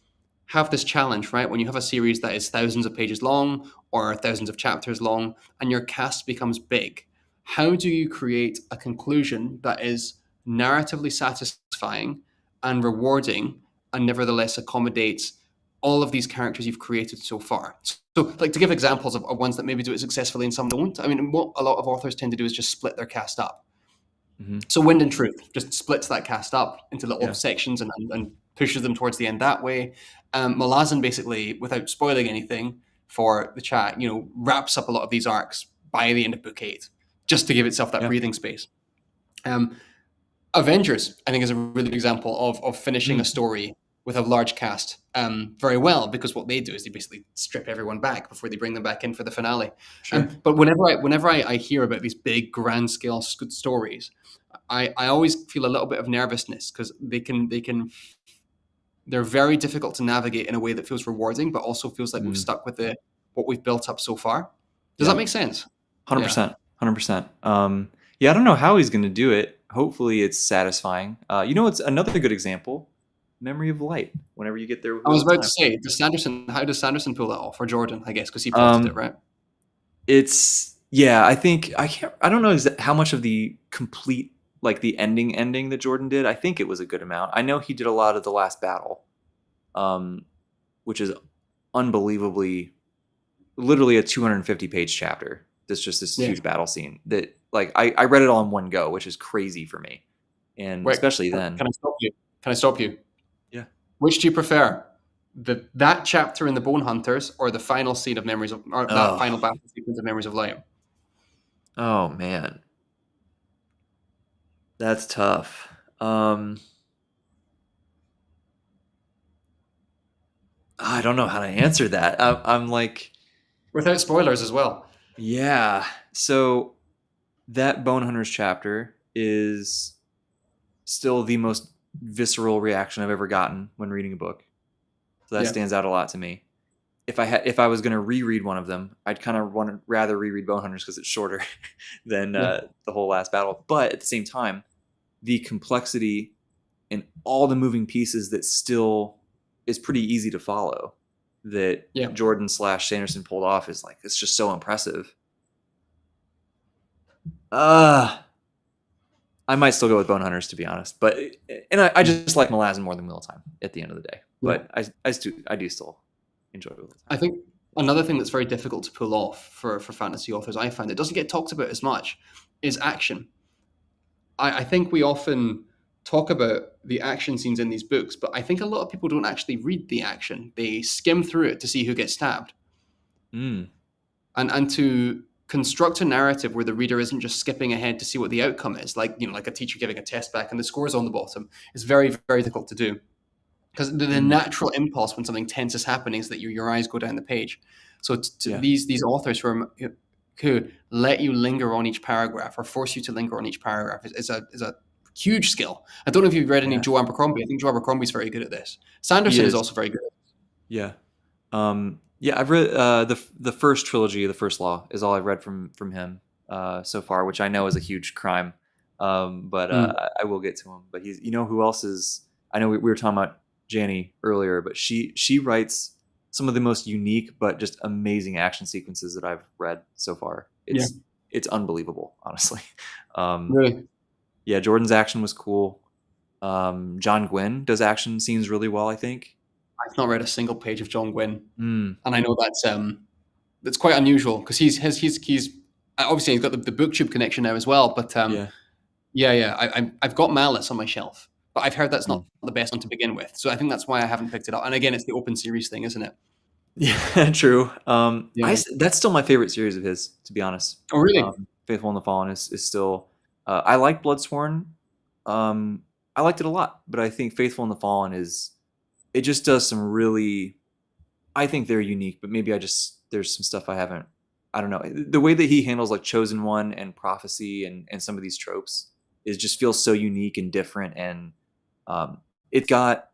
have this challenge, right? When you have a series that is thousands of pages long or thousands of chapters long, and your cast becomes big, how do you create a conclusion that is narratively satisfying and rewarding, and nevertheless accommodates all of these characters you've created so far? So, like to give examples of ones that maybe do it successfully and some don't. I mean, what a lot of authors tend to do is just split their cast up. mhm, So, Wind and Truth just splits that cast up into little yeah, sections and pushes them towards the end that way. Malazan basically, without spoiling anything for the chat, wraps up a lot of these arcs by the end of book 8, just to give itself that yeah, breathing space. Um, Avengers, I think, is a really good example of finishing a mm, story with a large cast very well, because what they do is they basically strip everyone back before they bring them back in for the finale. sure, But whenever I hear about these big grand scale stories, I always feel a little bit of nervousness because they're very difficult to navigate in a way that feels rewarding, but also feels like we've mm, stuck with what we've built up so far. Does that yeah, make sense? Yeah. 100%, 100%. Yeah, I don't know how he's gonna do it. Hopefully, it's satisfying. It's another good example. Memory of Light. Whenever you get there with I Wheel was of about to Time. say, how does Sanderson pull that off? Or Jordan, I guess, because he plotted it, Um, right? it's yeah. I think I can't. I don't know how much of the complete like the ending that Jordan did. I think it was a good amount. I know he did a lot of the last battle, um, which is unbelievably, literally a 250 page chapter. That's just this Yeah. huge battle scene that like I read it all in one go, which is crazy for me, and Wait, especially can then. I stop you? Can I stop you? Yeah. Which do you prefer? That chapter in the Bone Hunters, or the final scene of Memories of, or that Oh. final battle sequence of Memories of Light? Oh man, that's tough. I don't know how to answer that. I'm like, Without spoilers as well. yeah. So that Bone Hunters chapter is still the most visceral reaction I've ever gotten when reading a book. So that Yeah. stands out a lot to me. If I was going to reread one of them, I'd kind of want to rather reread Bone Hunters because it's shorter than Yeah. the whole last battle. But at the same time, the complexity and all the moving pieces that still is pretty easy to follow that Yeah. Jordan / Sanderson pulled off is like it's just so impressive. Uh I might still go with Bone Hunters to be honest, but I just like Malazan more than Wheel of Time at the end of the day. Yeah. But I do still enjoy Wheel of I Time. think another thing that's very difficult to pull off for fantasy authors, I find, it doesn't get talked about as much, is action. I think we often talk about the action scenes in these books, but I think a lot of people don't actually read the action. They skim through it to see who gets stabbed. Mm, And to construct a narrative where the reader isn't just skipping ahead to see what the outcome is, like like a teacher giving a test back and the score's on the bottom, is very, very difficult to do. Because the mm, natural impulse when something tense is happening is that your eyes go down the page. So yeah. these authors who let you linger on each paragraph or force you to linger on each paragraph is a huge skill. I don't know if you've read any Yeah. Joe Abercrombie. I think Joe Abercrombie's very good at this. He Sanderson is is. also very good at this. Yeah. Yeah, I've read the first trilogy, the First Law, is all I've read from him so far, which I know is a huge crime. But Mm. I will get to him. But he's, you know, who else is? I know we were talking about Janny earlier, but she writes some of the most unique but just amazing action sequences that I've read so far. Yeah, It's unbelievable, honestly. Um, really. yeah, Jordan's action was cool. John Gwynn does action scenes really well, I think. I've not read a single page of John Gwynn, Mm, and I know that's quite unusual because he's obviously he's got the BookTube connection now as well. But yeah. yeah, I've got Malice on my shelf, but I've heard that's not Mm. the best one to begin with. So I think that's why I haven't picked it up. And again, it's the open series thing, isn't it? Yeah, true. Yeah. That's still my favorite series of his, to be honest. Oh, really? Faithful and the Fallen is still. I like Bloodsworn. I liked it a lot, but I think Faithful and the Fallen is. It just does some really. I think they're unique, but maybe there's some stuff I haven't. I don't know. The way that he handles like Chosen One and Prophecy and some of these tropes is just feels so unique and different, and it got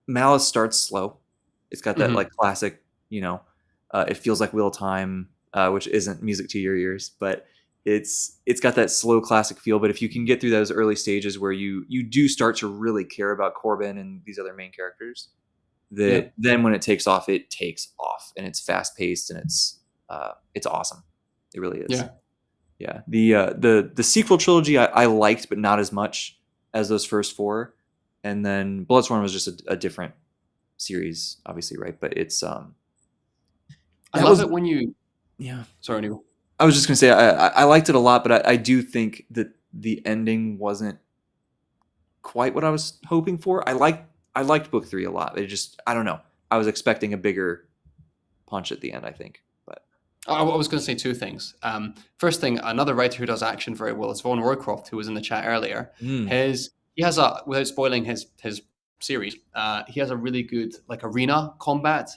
Malice starts slow. It's got that Hmm. like classic, you know, it feels like Wheel of Time, which isn't music to your ears, but it's got that slow classic feel. But if you can get through those early stages where you do start to really care about Corbin and these other main characters, Yeah. that then when it takes off, and it's fast paced and it's awesome. It really is. Yeah. Yeah. The sequel trilogy I liked, but not as much as those first four. And then Bloodsworn was just a different series, obviously, right? But it's I that love was it when you. yeah. Sorry, anyway. I was just gonna say I liked it a lot, but I do think that the ending wasn't quite what I was hoping for. I liked book three a lot. It just I don't know. I was expecting a bigger punch at the end, I think. But I was going to say two things. First thing, another writer who does action very well is Von Roycroft, who was in the chat earlier. mm, He has a, without spoiling his series, he has a really good like arena combat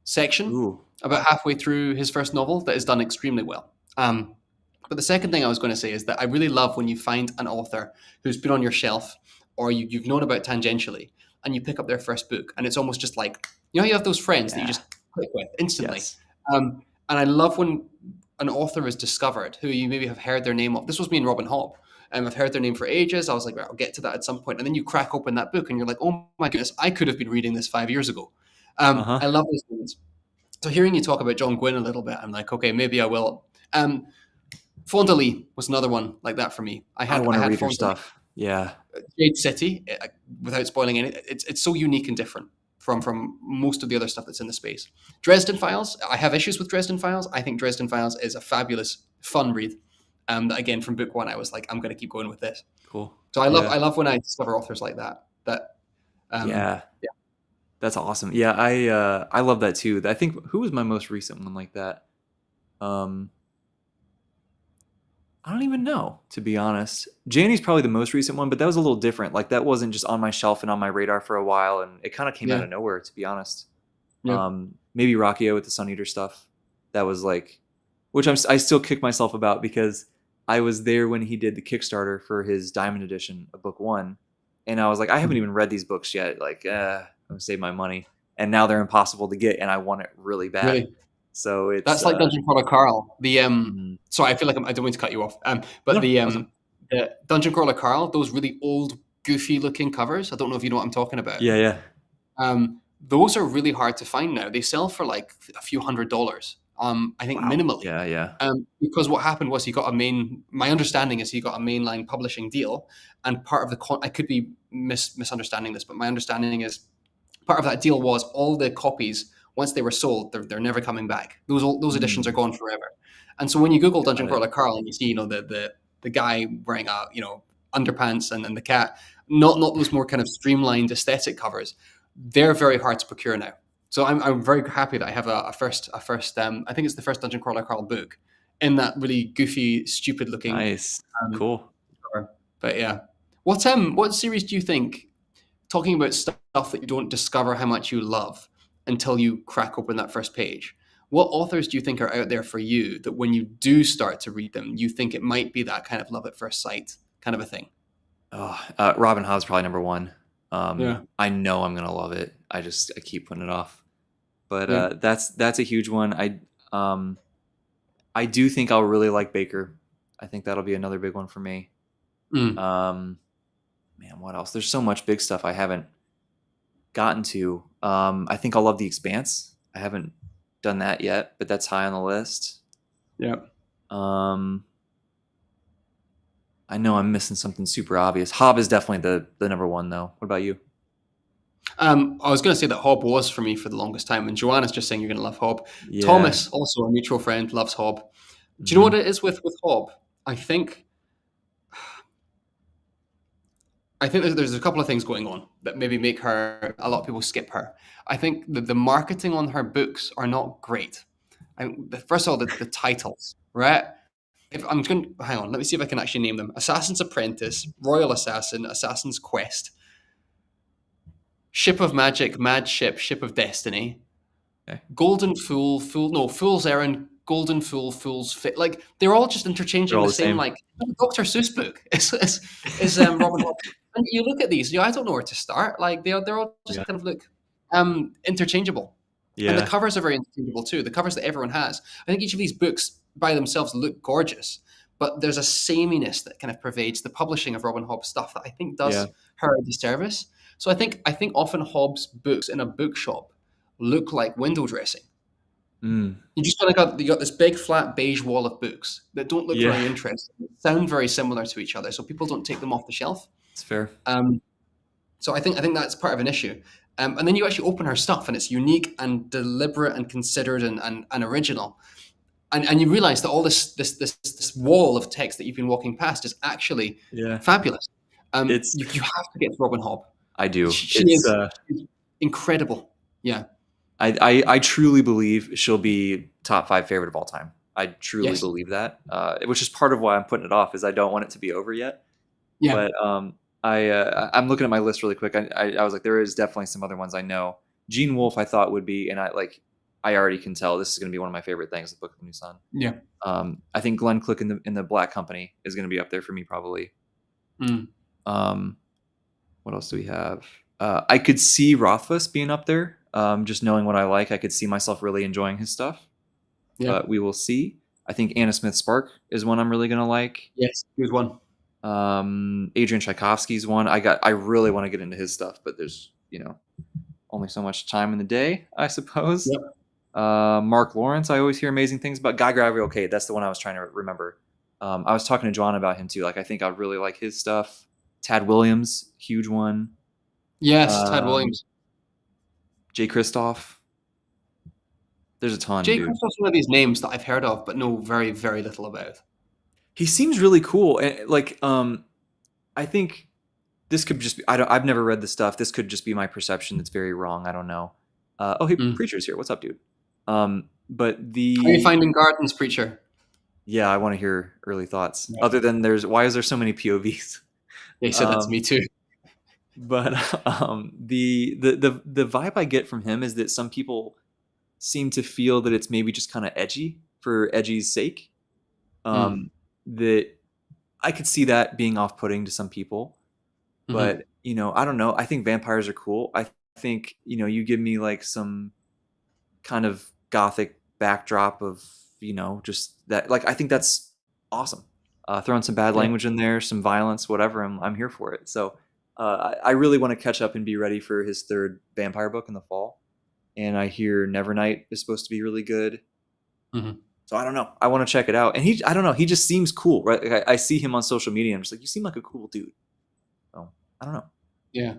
section ooh, about halfway through his first novel that is done extremely well. But the second thing I was going to say is that I really love when you find an author who's been on your shelf or you've known about tangentially and you pick up their first book and it's almost just like, you have those friends that you yeah, just click with instantly. yes, And I love when an author is discovered who you maybe have heard their name of. This was me and Robin Hobb. I've heard their name for ages. I was like, right, I'll get to that at some point. And then you crack open that book and you're like, oh my goodness, I could have been reading this 5 years ago. uh huh, I love those moments. So hearing you talk about John Gwynn a little bit, I'm like, okay, maybe I will. Fond du Lis was another one like that for me. I want I to had read her Fond du Lis. stuff. Yeah, Jade City, without spoiling any, it's so unique and different from most of the other stuff that's in the space. Dresden Files, I have issues with Dresden Files. I think Dresden Files is a fabulous, fun read. Again, from book one, I was like, I'm going to keep going with this. cool. So Yeah, I love when I discover authors like that. yeah, Yeah. that's awesome. Yeah, I love that too. I think who was my most recent one like that? Um, I don't even know, to be honest. Janny's probably the most recent one, but that was a little different. Like that wasn't just on my shelf and on my radar for a while, and it kind of came out Yeah. of nowhere, to be honest. Yeah. Maybe Rakia with the Sun Eater stuff. That was like, which I still kick myself about because I was there when he did the Kickstarter for his Diamond Edition of Book One, and I was like, I haven't even read these books yet. Like, I'm gonna save my money. And now they're impossible to get, and I want it really bad. Really. So it's That's like Dungeon Crawler Carl. mm, Sorry, I feel like I don't mean to cut you off. But no, awesome. the Dungeon Crawler Carl, those really old, goofy looking covers. I don't know if you know what I'm talking about. Yeah, yeah. Those are really hard to find now. They sell for like a few $100s. I think Wow. minimally. Yeah, yeah. Because what happened was he got a main. My understanding is he got a mainline publishing deal, and part of the I could be misunderstanding this, but my understanding is part of that deal was all the copies once they were sold, they're never coming back. Those editions are Mm, gone forever. And so when you Google Dungeon got it. Crawler Carl and you see the guy wearing a underpants and the cat, not those more kind of streamlined aesthetic covers, they're very hard to procure now. So I'm very happy that I have a first I think it's the first Dungeon Crawler Carl book in that really goofy, stupid looking Nice. um, Cool. cover. But yeah, what series do you think? Talking about stuff that you don't discover how much you love until you crack open that first page. What authors do you think are out there for you that when you do start to read them, you think it might be that kind of love at first sight kind of a thing? Oh, Robin Hood's probably number one. Yeah, I know I'm gonna love it. I keep putting it off. But yeah. that's a huge one. I do think I'll really like Baker. I think that'll be another big one for me. Mm, Um, Man, what else? There's so much big stuff I haven't gotten to. I think I'll love The Expanse. I haven't done that yet, but that's high on the list. yeah. Um, I know I'm missing something super obvious. Hob is definitely the number one though. What about you? I was going to say that Hob was for me for the longest time, and Joanna's just saying you're going to love Hob. Yeah. Thomas, also a mutual friend, loves Hob. Do you know Hmm. what it is with Hob? I think there's a couple of things going on that maybe make her a lot of people skip her. I think the marketing on her books are not great. First of all, the titles, right? If I'm going to hang on, let me see if I can actually name them: Assassin's Apprentice, Royal Assassin, Assassin's Quest, Ship of Magic, Mad Ship, Ship of Destiny, Okay. Golden Fool, Fool's Errand, Golden Fool, Fool's Fit. Like they're all just They're interchanging all the the same. same. Like Dr. Seuss book is Robin Hood. And you look at these, I don't know where to start. Like they're all just Yeah. kind of look interchangeable, and the Yeah. covers are very interchangeable too. The covers that everyone has. I think each of these books by themselves look gorgeous, but there's a sameness that kind of pervades the publishing of Robin Hobb's stuff that I think Yeah. does her a disservice. So I think often Hobb's books in a bookshop look like window dressing. Mm. You just kind of got this big flat beige wall of books that don't look Yeah. very interesting, sound very similar to each other, so people don't take them off the shelf. It's fair. Um, so I think that's part of an issue. And then you actually open her stuff, and it's unique and deliberate and considered and original. And you realize that all this wall of text that you've been walking past is actually Yeah. fabulous. It's You have to get to Robin Hobb. I do. She is she's incredible. Yeah. I truly believe she'll be top 5 favorite of all time. I truly Yes. believe that, which is part of why I'm putting it off is I don't want it to be over yet. Yeah. But I'm looking at my list really quick. I was like, there is definitely some other ones I know. Gene Wolfe, I thought would be, and I already can tell this is going to be one of my favorite things. The Book of the New Sun. Yeah. I think Glenn Cook in the Black Company is going to be up there for me probably. Mm. What else do we have? I could see Rothfuss being up there. Just knowing what I like, I could see myself really enjoying his stuff. Yeah. But we will see. I think Anna Smith Spark is one I'm really gonna like. Yes. Good one. Adrian Tchaikovsky's one. I really want to get into his stuff, but there's only so much time in the day, I suppose. Yep. Mark Lawrence, I always hear amazing things about. Guy Gravity, okay, that's the one I was trying to remember. I was talking to John about him too. Like I think I'd really like his stuff. Tad Williams, huge one. Yes. Tad Williams. Jay Kristoff. There's a ton, Jay dude. Kristoff's one of these names that I've heard of, but know very, very little about. He seems really cool, and I think this could just be. I've never read the stuff. This could just be my perception. That's very wrong. I don't know. Oh, hey, Preacher's here. What's up, dude? But How are you finding Gardens, Preacher? yeah, I want to hear early thoughts. Yeah. Other than why is there so many POVs? Yeah, he said that to me too. But the vibe I get from him is that some people seem to feel that it's maybe just kind of edgy for edgy's sake. That I could see that being off-putting to some people, but I don't know. I think vampires are cool. I think, you give me like some kind of gothic backdrop of, just that. Like, I think that's awesome. Throwing some bad Yeah. language in there, some violence, whatever. I'm here for it. So I really want to catch up and be ready for his third vampire book in the fall. And I hear Nevernight is supposed to be really good. Hmm. So I don't know. I want to check it out. And I don't know. He just seems cool, right? Like, I see him on social media. And I'm just like, you seem like a cool dude. So I don't know. Yeah.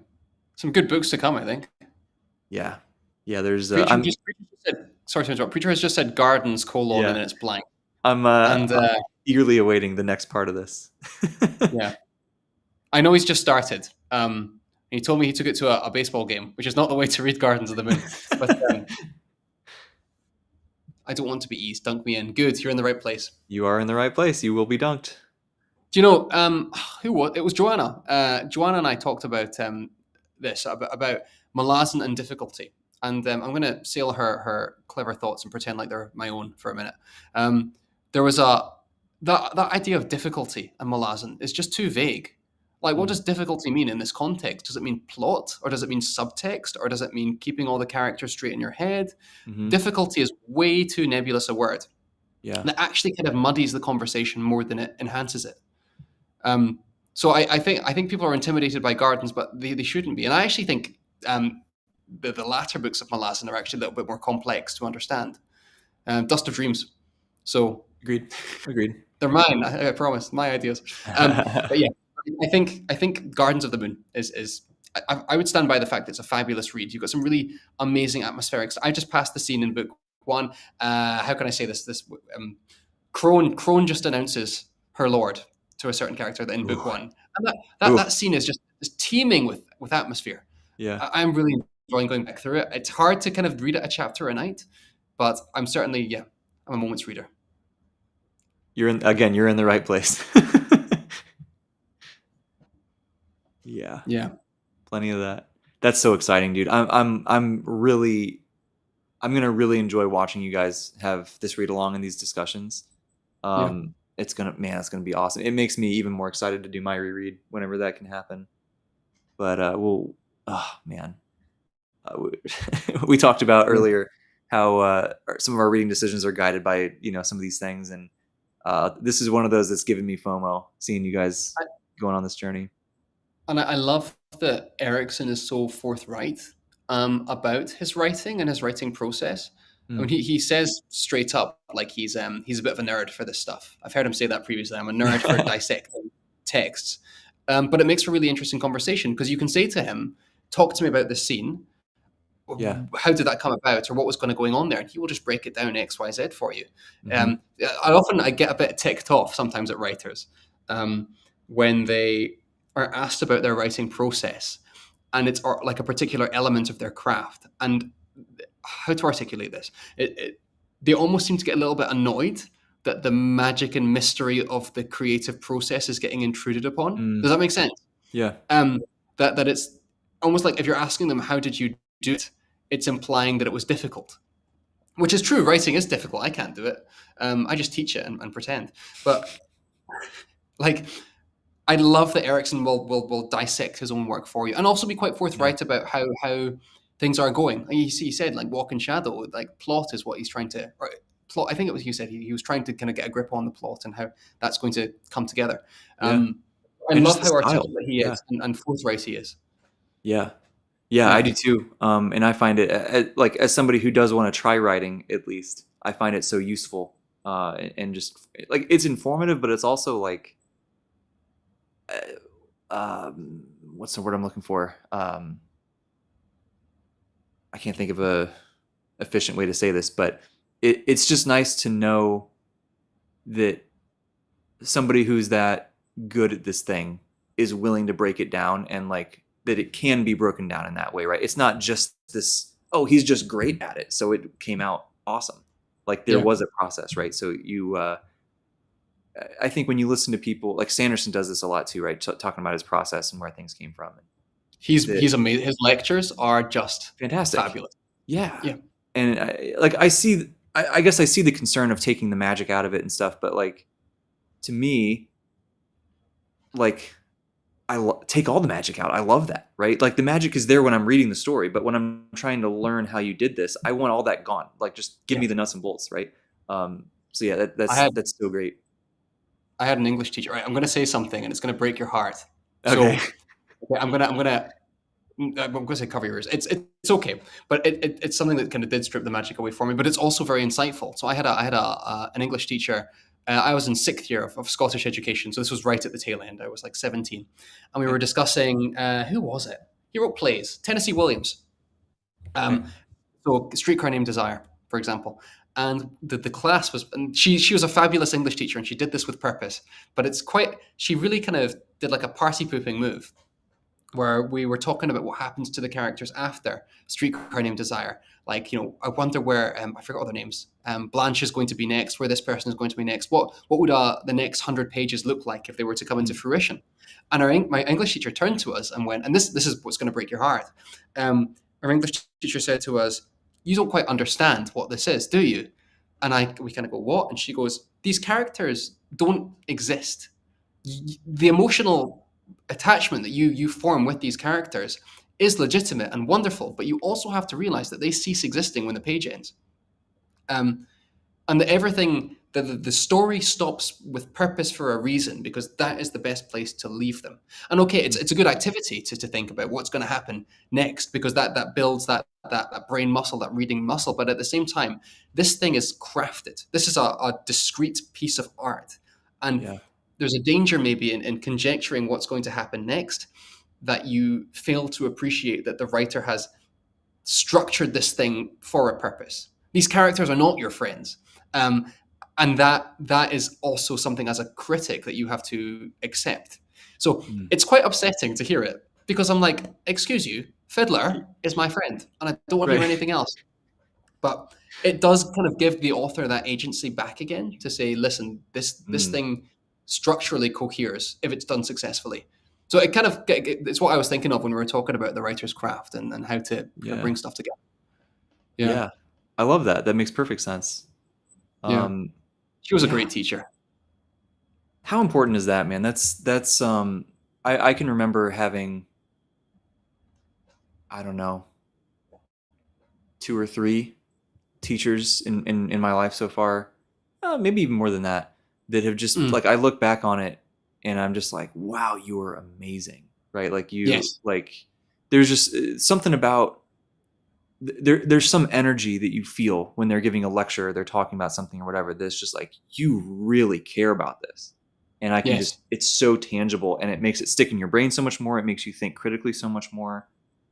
Some good books to come, I think. Yeah, yeah. There's Preacher just said, sorry to interrupt. Preacher has just said gardens, colon, and yeah. then it's blank. I'm And eagerly awaiting the next part of this. yeah, I know he's just started. He told me he took it to a baseball game, which is not the way to read Gardens of the Moon. But I don't want to be eased. Dunk me in. Good, you're in the right place. You are in the right place. You will be dunked. Do you know who was it? Was Joanna? Joanna and I talked about this about Malazan and difficulty, and I'm going to steal her clever thoughts and pretend like they're my own for a minute. There was that idea of difficulty and Malazan is just too vague. Like, what does difficulty mean in this context? Does it mean plot, or does it mean subtext, or does it mean keeping all the characters straight in your head? Mm-hmm. Difficulty is way too nebulous a word. Yeah. And it actually kind of muddies the conversation more than it enhances it. So I think people are intimidated by gardens, but they shouldn't be. And I actually think the latter books of Malazan are actually a little bit more complex to understand. Dust of Dreams. So Agreed. they're mine. I promise, my ideas. But yeah, I think Gardens of the Moon is. I would stand by the fact that it's a fabulous read. You've got some really amazing atmospherics. I just passed the scene in book one. How can I say this? Crone just announces her lord to a certain character in book one, and that scene is just teeming with atmosphere. Yeah. I'm really enjoying going back through it. It's hard to kind of read it a chapter a night, but I'm certainly I'm a moment's reader. You're in the right place. Yeah. Yeah. Plenty of that. That's so exciting, dude. I'm gonna really enjoy watching you guys have this read along in these discussions. Yeah. It's gonna be awesome. It makes me even more excited to do my reread whenever that can happen. But we talked about earlier how some of our reading decisions are guided by some of these things, and this is one of those that's given me FOMO seeing you guys going on this journey. And I love that Erickson is so forthright about his writing and his writing process. I mean, he says straight up, like he's a bit of a nerd for this stuff. I've heard him say that previously. I'm a nerd for dissecting texts. But it makes for a really interesting conversation because you can say to him, talk to me about this scene. Yeah. How did that come about, or what was going on there? And he will just break it down X, Y, Z for you. I get a bit ticked off sometimes at writers when they are asked about their writing process, and it's like a particular element of their craft. And how to articulate this? They almost seem to get a little bit annoyed that the magic and mystery of the creative process is getting intruded upon. Does that make sense? Yeah. That it's almost like if you're asking them, how did you do it? It's implying that it was difficult, which is true. Writing is difficult. I can't do it. I just teach it and pretend. But like, I love that Erickson will dissect his own work for you and also be quite forthright about how things are going. He said like Walk in Shadow, like plot is what he's trying to. Or plot. I think it was you said he was trying to kind of get a grip on the plot and how that's going to come together. I love how articulate he is and forthright he is. Yeah, I do too. And I find it like as somebody who does want to try writing, at least I find it so useful and just like it's informative, but it's also like what's the word I'm looking for? I can't think of a efficient way to say this, but it's just nice to know that somebody who's that good at this thing is willing to break it down and like that it can be broken down in that way, right? It's not just this, oh, he's just great at it, so it came out awesome. Like there was a process, right? So I think when you listen to people, like Sanderson does this a lot too, right? Talking about his process and where things came from. He's amazing. His lectures are just fantastic, fabulous. Yeah. And I see, I guess I see the concern of taking the magic out of it and stuff, but like to me, like take all the magic out. I love that, right? Like the magic is there when I'm reading the story, but when I'm trying to learn how you did this, I want all that gone. Like just give Yeah. me the nuts and bolts, right? So yeah, I had that's so great. I had an English teacher. Right, I'm going to say something, and it's going to break your heart. Okay. So okay, I'm going to say cover your ears. It's okay, but it's something that kind of did strip the magic away for me. But it's also very insightful. So I had an English teacher. I was in sixth year of Scottish education, so this was right at the tail end. I was like 17, and we Okay. were discussing who was it? He wrote plays. Tennessee Williams. Okay. So Streetcar Named Desire, for example. And the class was, and she was a fabulous English teacher, and she did this with purpose. But she really kind of did like a party pooping move, where we were talking about what happens to the characters after Streetcar Named Desire. Like, I wonder where, I forgot all their names. Blanche is going to be next, where this person is going to be next. What would the next 100 pages look like if they were to come into fruition? And my English teacher turned to us and went, and this is what's going to break your heart. Our English teacher said to us, "You don't quite understand what this is, do you?" And we kind of go, "What?" And she goes, "These characters don't exist. The emotional attachment that you form with these characters is legitimate and wonderful, but you also have to realize that they cease existing when the page ends, and that everything the story stops with purpose for a reason, because that is the best place to leave them. And okay, it's a good activity to think about what's going to happen next, because that builds that brain muscle, that reading muscle. But at the same time, this thing is crafted. This is a discrete piece of art, and Yeah. there's a danger maybe in conjecturing what's going to happen next, that you fail to appreciate that the writer has structured this thing for a purpose. These characters are not your friends. And that is also something as a critic that you have to accept. So Mm. it's quite upsetting to hear it, because I'm like, excuse you, Fiddler is my friend, and I don't want to hear Right. anything else. But it does kind of give the author that agency back again to say, listen, this Mm. thing structurally coheres if it's done successfully. So it's what I was thinking of when we were talking about the writer's craft and how to kind of Yeah. bring stuff together. Yeah, Yeah. I love that. That makes perfect sense. yeah. Um, She was a yeah. great teacher. How important is that, man? That's I can remember having, I don't know, two or three teachers in my life so far, maybe even more than that, that have just Mm, like I look back on it and I'm just like, wow, you were amazing, right? Like yes. there's just something about there's some energy that you feel when they're giving a lecture, or they're talking about something or whatever. That's just like, you really care about this, and I can Yes. just, it's so tangible, and it makes it stick in your brain so much more. It makes you think critically so much more.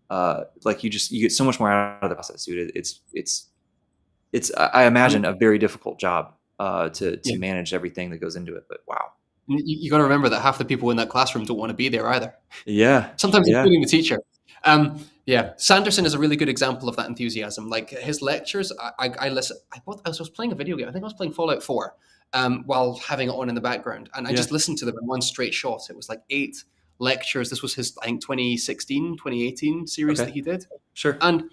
Like you get so much more out of the process, dude. It's I And imagine a very difficult job yeah, to manage everything that goes into it. But wow, you got to remember that half the people in that classroom don't want to be there either. yeah, Sometimes yeah, including the teacher. Yeah, Sanderson is a really good example of that enthusiasm. Like his lectures, I listen. I was playing a video game. I think I was playing Fallout 4 while having it on in the background, and I yeah. just listened to them in one straight shot. It was like 8 lectures. This was his, I think, 2016, 2018 series that Okay, he did. sure. And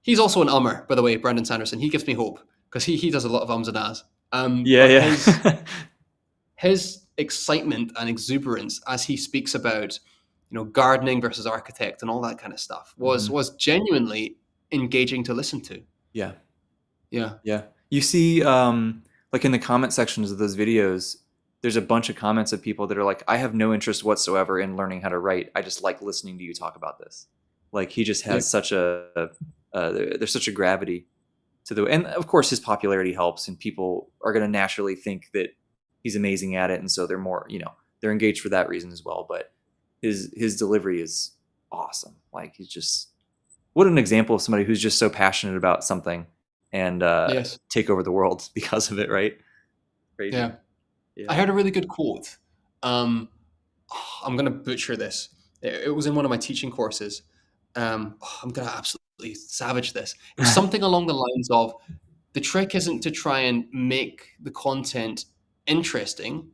he's also an ummer, by the way, Brandon Sanderson. He gives me hope, because he does a lot of ums and ahs. Yeah, But his yeah, his excitement and exuberance as he speaks about, gardening versus architect and all that kind of stuff was hmm, was genuinely engaging to listen to. yeah. Yeah. Yeah. You see, like in the comment sections of those videos, there's a bunch of comments of people that are like, I have no interest whatsoever in learning how to write. I just like listening to you talk about this. Like he just Yeah. has such there's such a gravity to the, and of course his popularity helps, and people are going to naturally think that he's amazing at it. And so they're more, they're engaged for that reason as well. But his delivery is awesome. Like he's just, what an example of somebody who's just so passionate about something, and Yes. take over the world because of it, right? Crazy. Yeah. I Yeah. heard a really good quote. Um, I'm going to butcher this. It was in one of my teaching courses. I'm going to absolutely savage this. It was something along the lines of, the trick isn't to try and make the content interesting,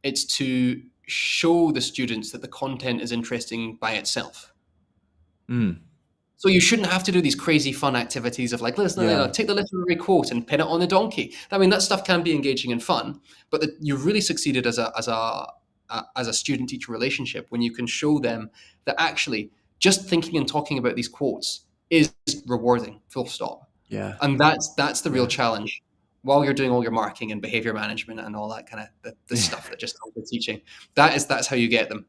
it's to show the students that the content is interesting by itself. Mm, So you shouldn't have to do these crazy fun activities of like, listen, yeah. take the literary quote and pin it on the donkey. I mean, that stuff can be engaging and fun, but you've really succeeded as a as a student-teacher relationship when you can show them that actually just thinking and talking about these quotes is rewarding, full stop. Yeah. And that's the real Yeah. challenge while you're doing all your marking and behavior management and all that kind of the stuff that just comes with teaching. That's how you get them.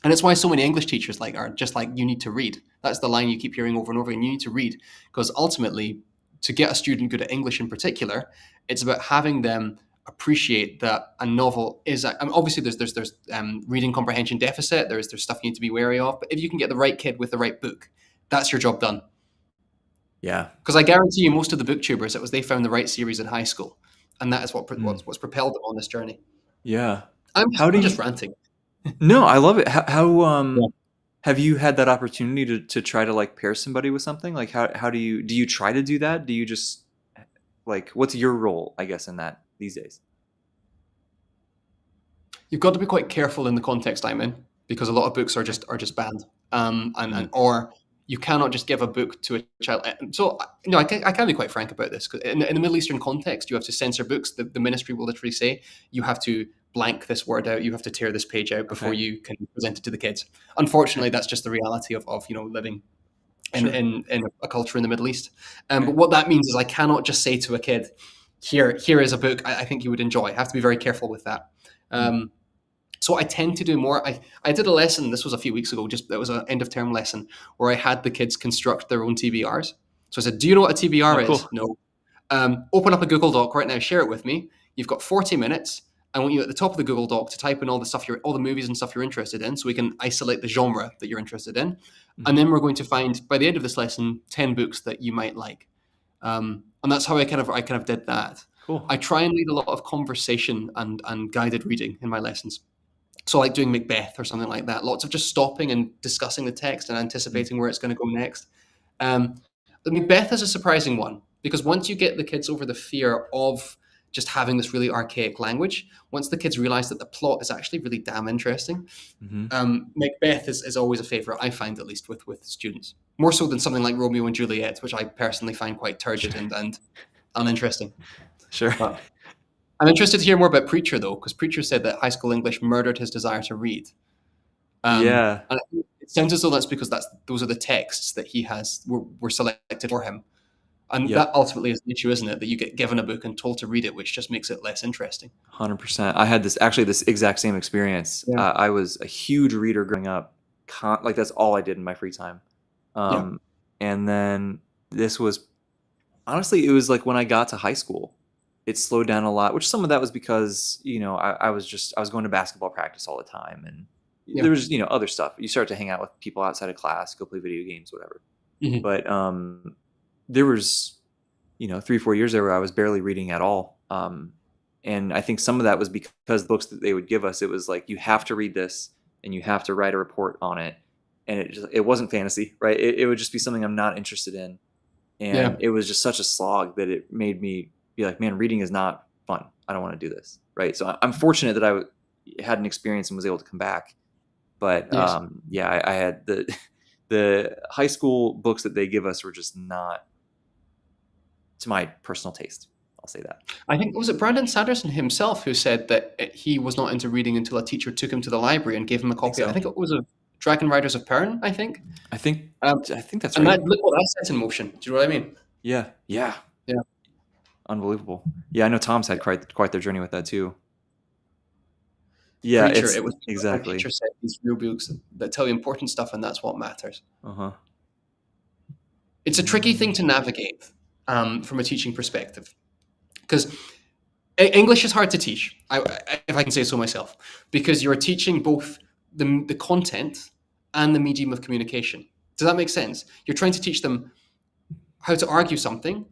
And it's why so many English teachers are just like, you need to read. That's the line you keep hearing over and over again. You need to read, because ultimately, to get a student good at English in particular, it's about having them appreciate that a novel is. Obviously, there's reading comprehension deficit. There's stuff you need to be wary of. But if you can get the right kid with the right book, that's your job done. Yeah. Because I guarantee you, most of the booktubers, it was they found the right series in high school, and that is Mm. what's propelled them on this journey. Yeah. I'm just, How do I'm just you? ranting. No, I love it. How Yeah. have you had that opportunity to try to like pair somebody with something? Like how do you try to do that? Do you just like what's your role, I guess, in that these days? You've got to be quite careful in the context I'm in, because a lot of books are just banned, and Mm. or you cannot just give a book to a child. So I can be quite frank about this, because in the Middle Eastern context, you have to censor books. The ministry will literally say you have to blank this word out, you have to tear this page out before Okay. you can present it to the kids. Unfortunately, Okay. that's just the reality of living Sure. in a culture in the Middle East. Okay. But what that means is I cannot just say to a kid, here is a book I think you would enjoy. I have to be very careful with that. Mm. Um, so I tend to do more. I did a lesson, this was a few weeks ago, it was an end of term lesson where I had the kids construct their own TBRs. So I said, do you know what a Oh, TBR is? cool. No. Open up a Google Doc right now, share it with me. You've got 40 minutes. I want you at the top of the Google Doc to type in all the movies and stuff you're interested in, so we can isolate the genre that you're interested in. And Hmm. then we're going to find, by the end of this lesson, 10 books that you might like. And that's how I kind of did that. Cool. I try and lead a lot of conversation and guided reading in my lessons. So like doing Macbeth or something like that. Lots of just stopping and discussing the text and Mm. anticipating where it's going to go next. Um, the Macbeth is a surprising one, because once you get the kids over the fear of just having this really archaic language, once the kids realize that the plot is actually really damn interesting, Hmm. Macbeth is always a favorite, I find, at least with students. More so than something like Romeo and Juliet, which I personally find quite turgid Sure. and uninteresting. Sure. But I'm interested to hear more about Preacher, though, because Preacher said that high school English murdered his desire to read. Yeah. And it sounds as though that's because those are the texts that were selected for him. And that Yep. ultimately is the issue, isn't it? That you get given a book and told to read it, which just makes it less interesting. 100%. I had this exact same experience. Yeah. I was a huge reader growing up. Like that's all I did in my free time. Yeah. Um, and then this was honestly, it was like when I got to high school, it slowed down a lot. Which some of that was because I was going to basketball practice all the time, and Yeah. there was other stuff. You start to hang out with people outside of class, go play video games, whatever. Hmm. But there was 3-4 years there where I was barely reading at all. And I think some of that was because the books that they would give us, it was like you have to read this and you have to write a report on it, and it wasn't fantasy, right? It would just be something I'm not interested in, Yeah. and it was just such a slog that it made me be like, man, reading is not fun. I don't want to do this, right? So I'm fortunate that had an experience and was able to come back. But Yes. yeah, I had the high school books that they give us were just not to my personal taste. I'll say that. I think, was it Brandon Sanderson himself who said that he was not into reading until a teacher took him to the library and gave him a I think copy. I so. think it was of Dragon Riders of Pern, I think. I think Um, I think that's and right. look what that sets in motion. Do you know what I mean? Yeah, yeah, Yeah. unbelievable. Yeah, I know Tom's had quite their journey with that too. Yeah, Preacher, it's it was my exactly. teacher said these real books that tell you important stuff, and that's what matters. Uh huh. It's a tricky thing to navigate from a teaching perspective, because English is hard to teach, if I can say so myself, because you're teaching both the content and the medium of communication. Does that make sense? You're trying to teach them how to argue something,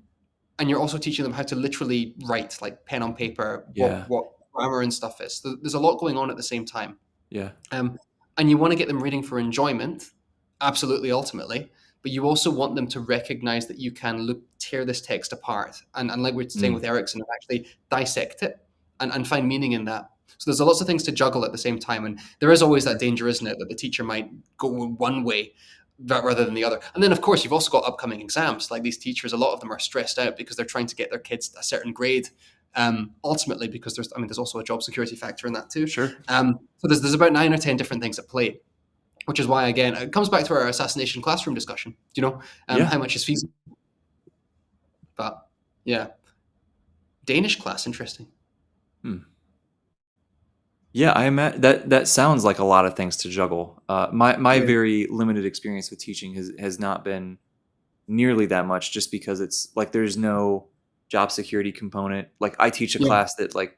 and you're also teaching them how to literally write, like pen on paper, Yeah, what grammar and stuff is. There's a lot going on at the same time. yeah. Um, and you want to get them reading for enjoyment, absolutely, ultimately. But you also want them to recognize that you can tear this text apart, and like we're saying Mm. with Erickson, actually dissect it and find meaning in that. So there's lots of things to juggle at the same time, and there is always that danger, isn't it, that the teacher might go one way rather than the other. And then, of course, you've also got upcoming exams. Like these teachers, a lot of them are stressed out because they're trying to get their kids a certain grade Ultimately, because there's also a job security factor in that too. Sure. So there's about 9 or 10 different things at play, which is why, again, it comes back to our assassination classroom discussion. Yeah. How much is feasible? But yeah, Danish class, interesting. Hmm. Yeah, I imagine that sounds like a lot of things to juggle. My Yeah, very limited experience with teaching has not been nearly that much, just because it's like there's no job security component. Like I teach a yeah, class that like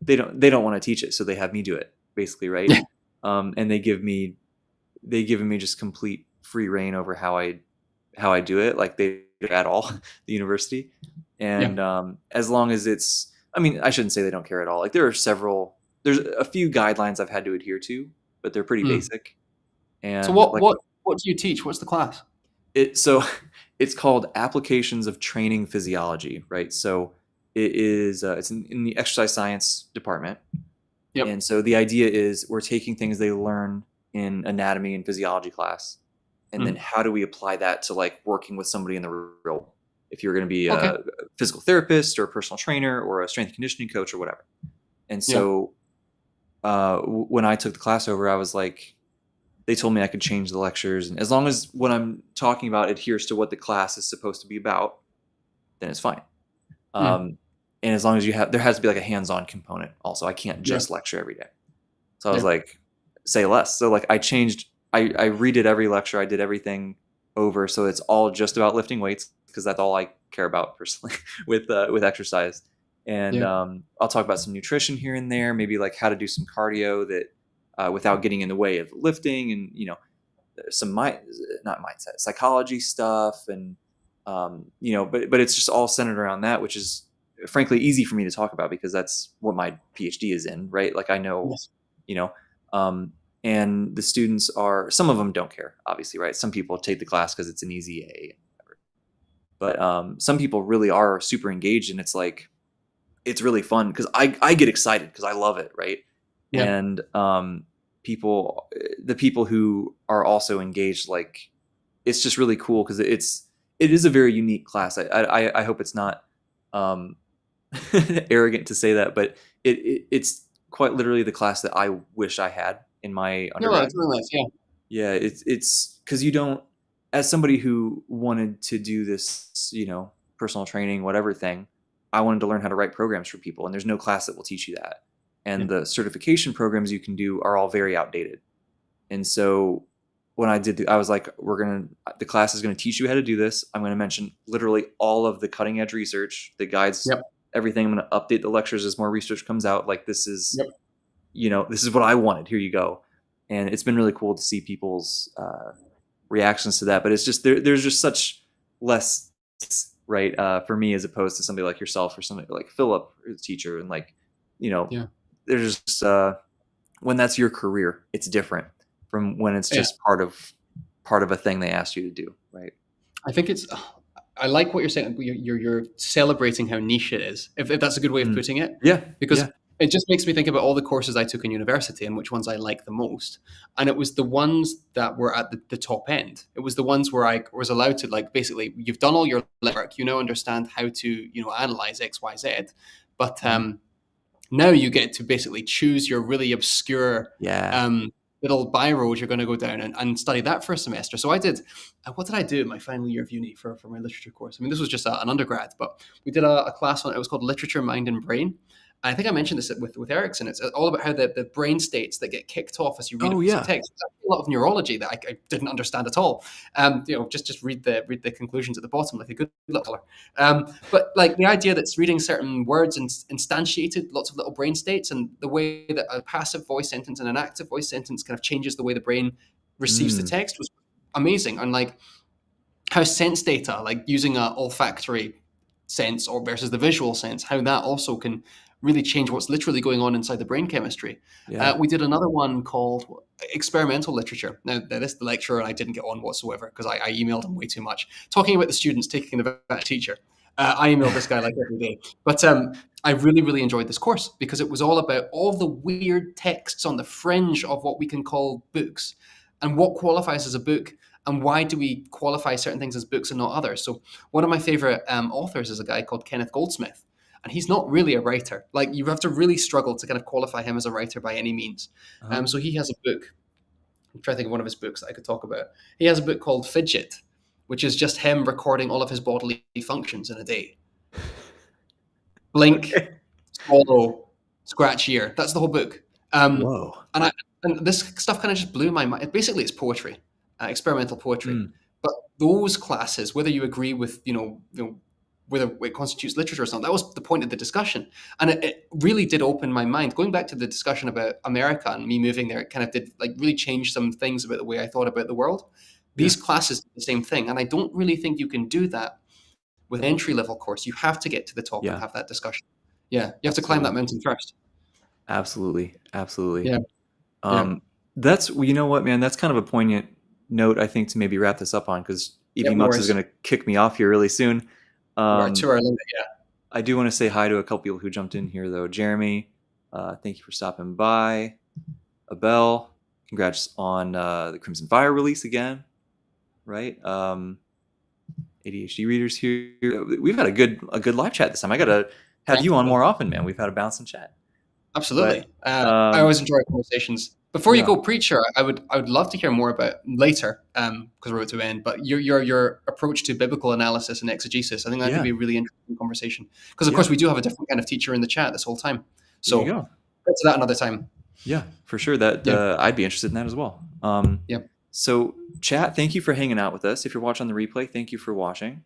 they don't want to teach it, so they have me do it basically, right? yeah. And they given me just complete free reign over how I do it. Like they at all the university, Yeah. and as long as it's, I mean, I shouldn't say they don't care at all. Like there's a few guidelines I've had to adhere to, but they're pretty Mm. basic. So And what like what do you teach? What's the class? so it's called Applications of Training Physiology, right? So it's in the exercise science department. Yep. And so the idea is we're taking things they learn in anatomy and physiology class, and then Mm. how do we apply that to like working with somebody in the real world? If you're going to be Okay. a physical therapist or a personal trainer or a strength and conditioning coach or whatever. And Yeah. so when I took the class over, I was like, they told me I could change the lectures, and as long as what I'm talking about adheres to what the class is supposed to be about, then it's fine. Mm. Um, and as long as there has to be like a hands-on component. Also, I can't Yeah. just lecture every day. So I was Yeah. like, say less. So like I changed. I redid every lecture. I did everything over, so it's all just about lifting weights because that's all I care about personally with exercise. And Yeah. I'll talk about some nutrition here and there, maybe like how to do some cardio that without getting in the way of lifting, and some not mindset, psychology stuff, and but it's just all centered around that, which is frankly easy for me to talk about because that's what my PhD is in, right? Like I know, Yes. you know, um, and the students are, some of them don't care, obviously, right? Some people take the class because it's an easy A, but some people really are super engaged, and it's like it's really fun because I get excited because I love it, right? Yeah. And the people who are also engaged, like it's just really cool because it is a very unique class. I hope it's not um, arrogant to say that, but it's quite literally the class that I wish I had in my No, it's undergrad. really nice. Yeah. Yeah, it's because you don't, as somebody who wanted to do this, personal training, whatever thing, I wanted to learn how to write programs for people, and there's no class that will teach you that. Yeah. And the certification programs you can do are all very outdated. And so when I was like, the class is gonna teach you how to do this. I'm gonna mention literally all of the cutting edge research that guides Yep. everything. I'm gonna update the lectures as more research comes out. Like Yep. this is what I wanted. Here you go. And it's been really cool to see people's reactions to that. But it's just there's just such less, right, for me as opposed to somebody like yourself or somebody like Philip, who's a teacher, and like you know, Yeah. there's just when that's your career, it's different from when it's Yeah. just part of a thing they asked you to do, right? I think it's. I like what you're saying. You're celebrating how niche it is. If that's a good way of Mm. putting it, Yeah, because yeah. it just makes me think about all the courses I took in university and which ones I like the most. And it was the ones that were at the top end. It was the ones where I was allowed to, like, basically, you've done all your work, understand how to, analyze X, Y, Z. But Mhm. now you get to basically choose your really obscure Yeah. um, little by road you're going to go down and study that for a semester. So I did. What did I do in my final year of uni for my literature course? I mean, this was just an undergrad, but we did a class on it. It was called Literature, Mind, and Brain. I think I mentioned this with Erickson. It's all about how the brain states that get kicked off as you read a Oh piece of yeah. text. It's actually a lot of neurology that I didn't understand at all. Just read the conclusions at the bottom like a good little. But like the idea that's reading certain words and instantiated lots of little brain states, and the way that a passive voice sentence and an active voice sentence kind of changes the way the brain receives the Mm. text was amazing. And like how sense data, like using a olfactory sense or versus the visual sense, how that also can really change what's literally going on inside the brain chemistry. Yeah. We did another one called experimental literature. Now, this the lecturer and I didn't get on whatsoever because I emailed him way too much, talking about the students taking the teacher. I emailed this guy like every day, but I really, really enjoyed this course because it was all about all the weird texts on the fringe of what we can call books and what qualifies as a book and why do we qualify certain things as books and not others. So one of my favorite authors is a guy called Kenneth Goldsmith. and he's not really a writer. Like, you have to really struggle to kind of qualify him as a writer by any means. Uh-huh. So he has a book. I'm trying to think of one of his books that I could talk about. He has a book called Fidget, which is just him recording all of his bodily functions in a day. Blink, Okay. swallow, scratch ear. That's the whole book. Whoa. And this stuff kind of just blew my mind. Basically, it's poetry, experimental poetry. Mm. But those classes, whether you agree with, whether it constitutes literature or something, that was the point of the discussion. And it really did open my mind. Going back to the discussion about America and me moving there, it kind of did like really change some things about the way I thought about the world. These classes do the same thing. And I don't really think you can do that with an entry level course. You have to get to the top and have that discussion. Yeah. You have to climb that mountain first. Absolutely. Absolutely. Yeah. That's, you know what, man, that's kind of a poignant note, I think, to maybe wrap this up on, because Evie Mux is going to kick me off here really soon. We're to our limit, yeah. I do want to say hi to a couple people who jumped in here, though. Jeremy, thank you for stopping by. Abel, congrats on the Crimson Fire release again, right? ADHD readers here. We've had a good live chat this time. I gotta have you on more often, man. We've had a bouncing chat. Absolutely. I always enjoy conversations. Before you go, Preacher, I would love to hear more about later, because we're about to end. But your approach to biblical analysis and exegesis, I think that could be a really interesting conversation. Because of course we do have a different kind of teacher in the chat this whole time. So get to that another time. Yeah, for sure. That I'd be interested in that as well. So chat, thank you for hanging out with us. If you're watching on the replay, thank you for watching.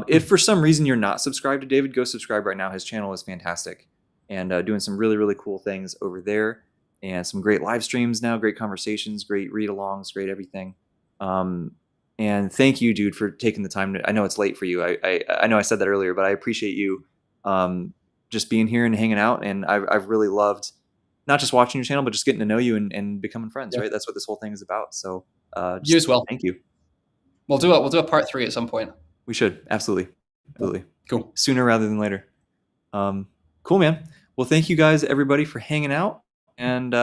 If for some reason you're not subscribed to David, go subscribe right now. His channel is fantastic and doing some really, really cool things over there, and some great live streams now, great conversations, great read-alongs, great everything. And thank you, dude, for taking the time. I know it's late for you. I know I said that earlier, but I appreciate you just being here and hanging out. And I've really loved not just watching your channel, but just getting to know you and becoming friends, right? That's what this whole thing is about. So you as well. Thank you. We'll do a part 3 at some point. We should. Absolutely. Cool. Sooner rather than later. Cool, man. Well, thank you guys, everybody, for hanging out. And